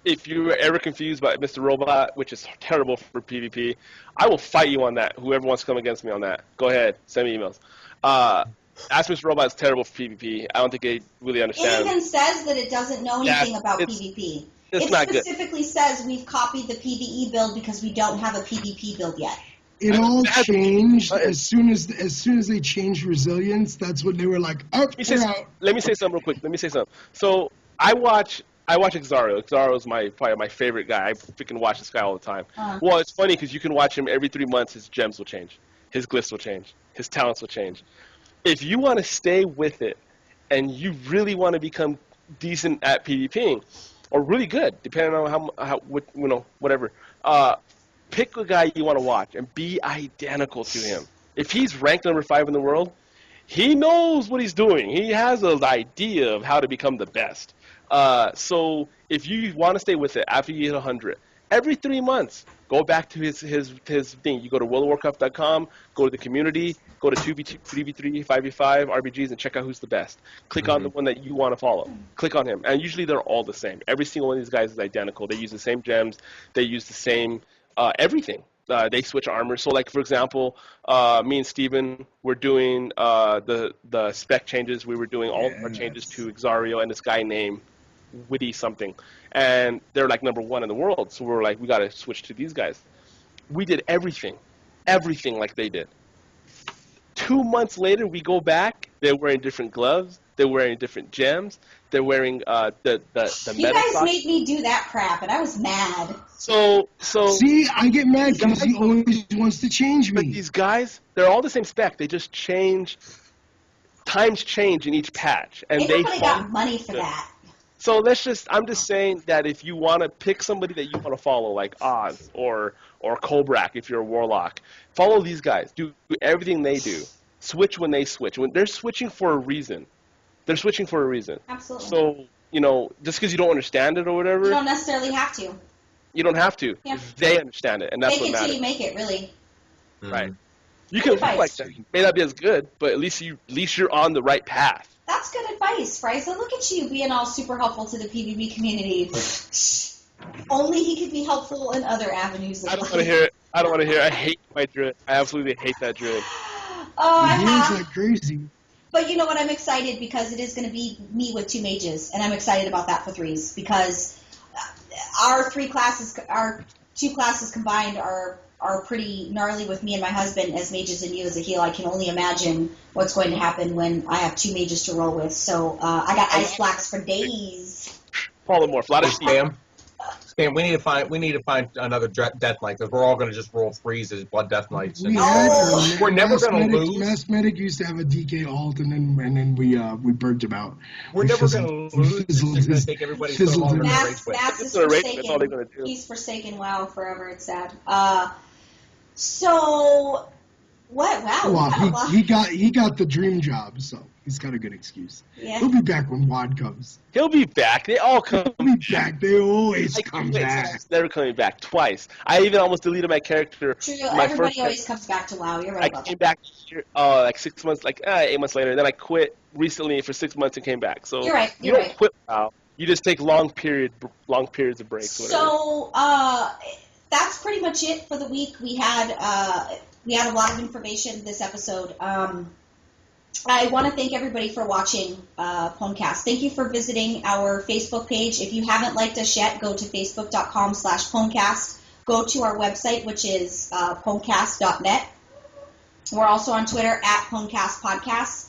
[SPEAKER 3] If you were ever confused by Mr. Robot, which is terrible for PvP, I will fight you on that. Whoever wants to come against me on that, go ahead. Send me emails. Ask Mr. Robot is terrible for PvP. I don't think they really understand.
[SPEAKER 1] It even says that it doesn't know anything about PvP. It specifically says we've copied the PvE build because we don't have a PvP build yet.
[SPEAKER 4] It all changed as soon as they changed resilience. That's when they were like, "Oh, we're out."
[SPEAKER 3] Let me say something real quick. So I watch Exario. Exario is probably my favorite guy. I freaking watch this guy all the time. Well, it's funny because you can watch him every 3 months. His gems will change, his glyphs will change, his talents will change. If you want to stay with it, and you really want to become decent at PvPing, or really good, depending on whatever. Pick a guy you want to watch and be identical to him. If he's ranked number 5 in the world, he knows what he's doing. He has an idea of how to become the best. So if you want to stay with it after you hit 100, every 3 months, go back to his thing. You go to worldofwarcraft.com, go to the community, go to 2v2, 3v3, 5v5, RBGs, and check out who's the best. Click on the one that you want to follow. Click on him. And usually they're all the same. Every single one of these guys is identical. They use the same gems. They use the same everything. They switch armor. So, like, for example, me and Steven were doing the spec changes. We were doing all of our changes to Exario and this guy named Witty something. And they're, like, number 1 in the world. So we were like, we got to switch to these guys. We did everything. everything like they did. 2 months later, we go back. They're wearing different gloves. They're wearing different gems. They're wearing the
[SPEAKER 1] You
[SPEAKER 3] metal
[SPEAKER 1] guys
[SPEAKER 3] socks.
[SPEAKER 1] made me do that crap, and I was mad.
[SPEAKER 3] So
[SPEAKER 4] See, I get mad because he always wants to change
[SPEAKER 3] but
[SPEAKER 4] me.
[SPEAKER 3] these guys, they're all the same spec. They just change. Times change in each patch, and
[SPEAKER 1] Ain't
[SPEAKER 3] they
[SPEAKER 1] nobody got money for that.
[SPEAKER 3] So I'm just saying that if you want to pick somebody that you want to follow, like Oz or Kobrak, if you're a Warlock, follow these guys. Do everything they do. Switch when they switch. When they're switching for a reason. They're switching for a reason.
[SPEAKER 1] Absolutely.
[SPEAKER 3] So, just because you don't understand it or whatever,
[SPEAKER 1] You don't necessarily have to.
[SPEAKER 3] you don't have to.
[SPEAKER 1] Yeah.
[SPEAKER 3] They understand it, and that's
[SPEAKER 1] Make
[SPEAKER 3] what
[SPEAKER 1] it till
[SPEAKER 3] matters.
[SPEAKER 1] you make it, really.
[SPEAKER 3] Right. You can look like that. You may not be as good, but at least you're on the right path.
[SPEAKER 1] That's good advice, Frysa. Look at you being all super helpful to the PvP community. Only he could be helpful in other avenues.
[SPEAKER 3] I don't want to hear it. I don't want to hear it. I hate my druid. I absolutely hate that druid.
[SPEAKER 1] Oh, I
[SPEAKER 4] He is
[SPEAKER 1] have.
[SPEAKER 4] like crazy.
[SPEAKER 1] But you know what? I'm excited because it is going to be me with 2 mages, and I'm excited about that for 3s because our 2 classes combined are pretty gnarly with me and my husband as mages and you as a heal. I can only imagine what's going to happen when I have 2 mages to roll with. So I got ice blacks for days.
[SPEAKER 3] Polymorph, a lot of
[SPEAKER 2] Spam. We need to find another death knight because we're all going to just roll 3s as blood death knights.
[SPEAKER 4] We had
[SPEAKER 2] We're never going to lose.
[SPEAKER 4] Mass Medic used to have a DK alt, and then we burnt him out.
[SPEAKER 2] We're never going to lose. It's just going to take everybody so long to
[SPEAKER 1] Mass
[SPEAKER 2] rage
[SPEAKER 1] is
[SPEAKER 3] That's all they're
[SPEAKER 1] forsaken.
[SPEAKER 3] going to do.
[SPEAKER 1] He's forsaken. Wow, forever. It's sad. So what? Wow.
[SPEAKER 4] Well, he got the dream job, so he's got a good excuse.
[SPEAKER 1] Yeah.
[SPEAKER 4] He'll be back when WAD comes.
[SPEAKER 3] He'll be back. They all come
[SPEAKER 4] He'll be back. They always come back.
[SPEAKER 3] He's never coming back twice. I even almost deleted my character.
[SPEAKER 1] True.
[SPEAKER 3] My
[SPEAKER 1] Everybody
[SPEAKER 3] first
[SPEAKER 1] always comes back to WoW. You're right
[SPEAKER 3] I
[SPEAKER 1] about
[SPEAKER 3] came
[SPEAKER 1] that.
[SPEAKER 3] back here, like 6 months, 8 months later. Then I quit recently for 6 months and came back. So
[SPEAKER 1] You're right.
[SPEAKER 3] you
[SPEAKER 1] You're
[SPEAKER 3] don't
[SPEAKER 1] right.
[SPEAKER 3] quit WoW. You just take long periods of breaks. Whatever.
[SPEAKER 1] So that's pretty much it for the week. We had a lot of information this episode. I want to thank everybody for watching PWNcast. Thank you for visiting our Facebook page. If you haven't liked us yet, go to facebook.com/PWNcast. Go to our website, which is pwncast.net. We're also on Twitter at PWNcast Podcasts.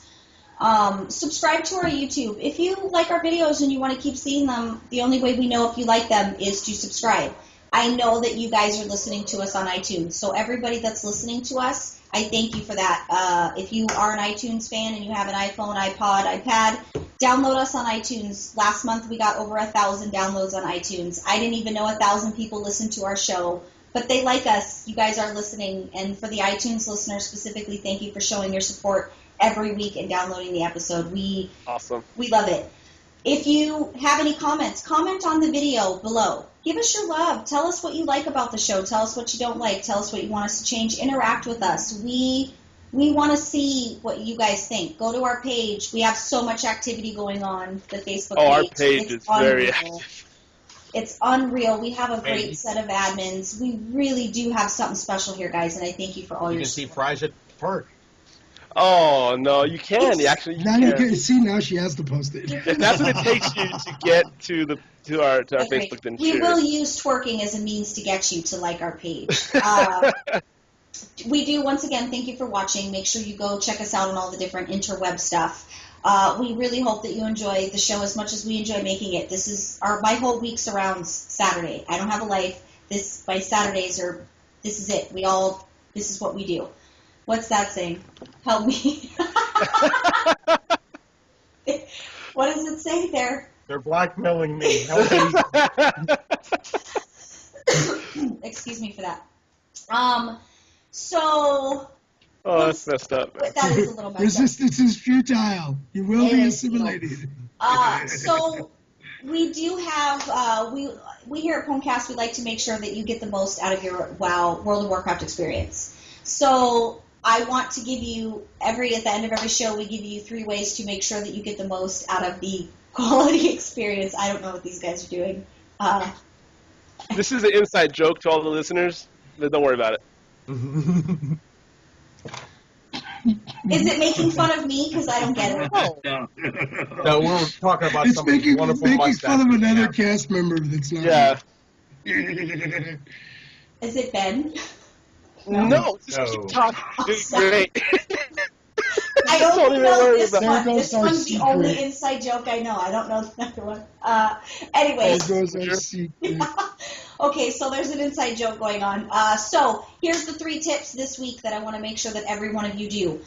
[SPEAKER 1] Subscribe to our YouTube. If you like our videos and you want to keep seeing them, the only way we know if you like them is to subscribe. I know that you guys are listening to us on iTunes, so everybody that's listening to us, I thank you for that. If you are an iTunes fan and you have an iPhone, iPod, iPad, download us on iTunes. Last month we got over 1,000 downloads on iTunes. I didn't even know 1,000 people listened to our show, but they like us. You guys are listening, and for the iTunes listeners specifically, thank you for showing your support every week and downloading the episode.
[SPEAKER 3] Awesome.
[SPEAKER 1] We love it. If you have any comments, comment on the video below. Give us your love. Tell us what you like about the show. Tell us what you don't like. Tell us what you want us to change. Interact with us. We want to see what you guys think. Go to our page. We have so much activity going on, the Facebook page.
[SPEAKER 3] Oh, our page is very
[SPEAKER 1] unreal.
[SPEAKER 3] active.
[SPEAKER 1] It's unreal. We have a great set of admins. We really do have something special here, guys, and I thank you for all
[SPEAKER 2] You
[SPEAKER 1] your
[SPEAKER 2] can see
[SPEAKER 1] support.
[SPEAKER 2] Frysa Park.
[SPEAKER 3] Oh no, you can. You actually
[SPEAKER 4] Now
[SPEAKER 3] can.
[SPEAKER 4] you can see. Now she has to post it.
[SPEAKER 3] If that's what it takes you to get to our
[SPEAKER 1] Okay.
[SPEAKER 3] Facebook, then
[SPEAKER 1] We
[SPEAKER 3] sure.
[SPEAKER 1] will use twerking as a means to get you to like our page. We do, once again, thank you for watching. Make sure you go check us out on all the different interweb stuff. We really hope that you enjoy the show as much as we enjoy making it. This is my whole week surrounds Saturday. I don't have a life. My Saturdays are, this is it. This is what we do. What's that saying? Help me. What does it say there?
[SPEAKER 2] They're blackmailing me. Help me.
[SPEAKER 1] Excuse me for that. So
[SPEAKER 3] Oh, that's messed up.
[SPEAKER 1] that is a little messed up.
[SPEAKER 4] Resistance is futile. You will
[SPEAKER 1] It
[SPEAKER 4] be
[SPEAKER 1] is
[SPEAKER 4] assimilated.
[SPEAKER 1] So we do have we here at PWNcast, we like to make sure that you get the most out of your World of Warcraft experience. So I want to give you at the end of every show, we give you 3 ways to make sure that you get the most out of the quality experience. I don't know what these guys are doing.
[SPEAKER 3] This is an inside joke to all the listeners, but don't worry about it.
[SPEAKER 1] Is it making fun of me? Because I don't get it.
[SPEAKER 2] No, we're talking about
[SPEAKER 4] It's
[SPEAKER 2] somebody's
[SPEAKER 4] making
[SPEAKER 2] wonderful
[SPEAKER 4] fun
[SPEAKER 2] mustache.
[SPEAKER 4] of another cast member that's not.
[SPEAKER 3] Yeah.
[SPEAKER 1] Is it Ben?
[SPEAKER 3] No, just
[SPEAKER 2] No.
[SPEAKER 3] keep talking. Dude,
[SPEAKER 1] Sorry.
[SPEAKER 3] great.
[SPEAKER 1] I
[SPEAKER 3] Don't
[SPEAKER 1] only
[SPEAKER 3] even
[SPEAKER 1] know
[SPEAKER 3] worry
[SPEAKER 1] this
[SPEAKER 3] about it.
[SPEAKER 1] one.
[SPEAKER 4] There
[SPEAKER 1] This
[SPEAKER 4] goes our
[SPEAKER 1] one's the only
[SPEAKER 4] secret.
[SPEAKER 1] inside joke I know. I don't know the other one.
[SPEAKER 4] There
[SPEAKER 1] Anyways,
[SPEAKER 4] goes our secret.
[SPEAKER 1] okay, so there's an inside joke going on. So here's the 3 tips this week that I want to make sure that every one of you do.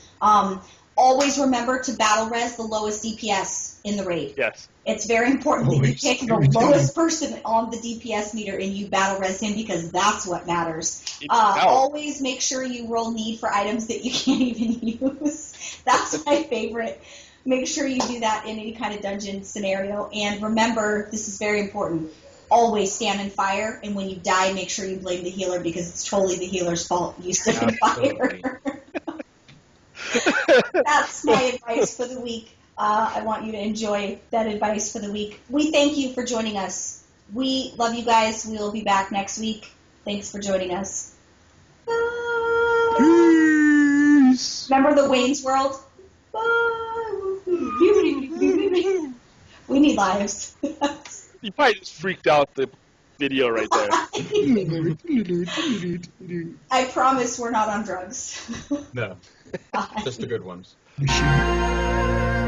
[SPEAKER 1] Always remember to battle res the lowest DPS in the raid.
[SPEAKER 3] Yes.
[SPEAKER 1] It's very important that you
[SPEAKER 4] Always,
[SPEAKER 1] pick the
[SPEAKER 4] every time.
[SPEAKER 1] lowest person on the DPS meter and you battle res him because that's what matters.
[SPEAKER 3] Out.
[SPEAKER 1] Always make sure you roll need for items that you can't even use. That's my favorite. Make sure you do that in any kind of dungeon scenario. And remember, this is very important, always stand in fire. And when you die, make sure you blame the healer because it's totally the healer's fault you stood in
[SPEAKER 2] Absolutely.
[SPEAKER 1] fire. That's my advice for the week. I want you to enjoy that advice for the week. We thank you for joining us. We love you guys. We will be back next week. Thanks for joining us. Bye.
[SPEAKER 4] Peace.
[SPEAKER 1] Remember the Wayne's World? Bye. We need lives.
[SPEAKER 3] You probably just freaked out the video right there.
[SPEAKER 1] I promise we're not on drugs.
[SPEAKER 2] No,
[SPEAKER 1] Bye.
[SPEAKER 2] just the good ones.
[SPEAKER 4] Oh, shit.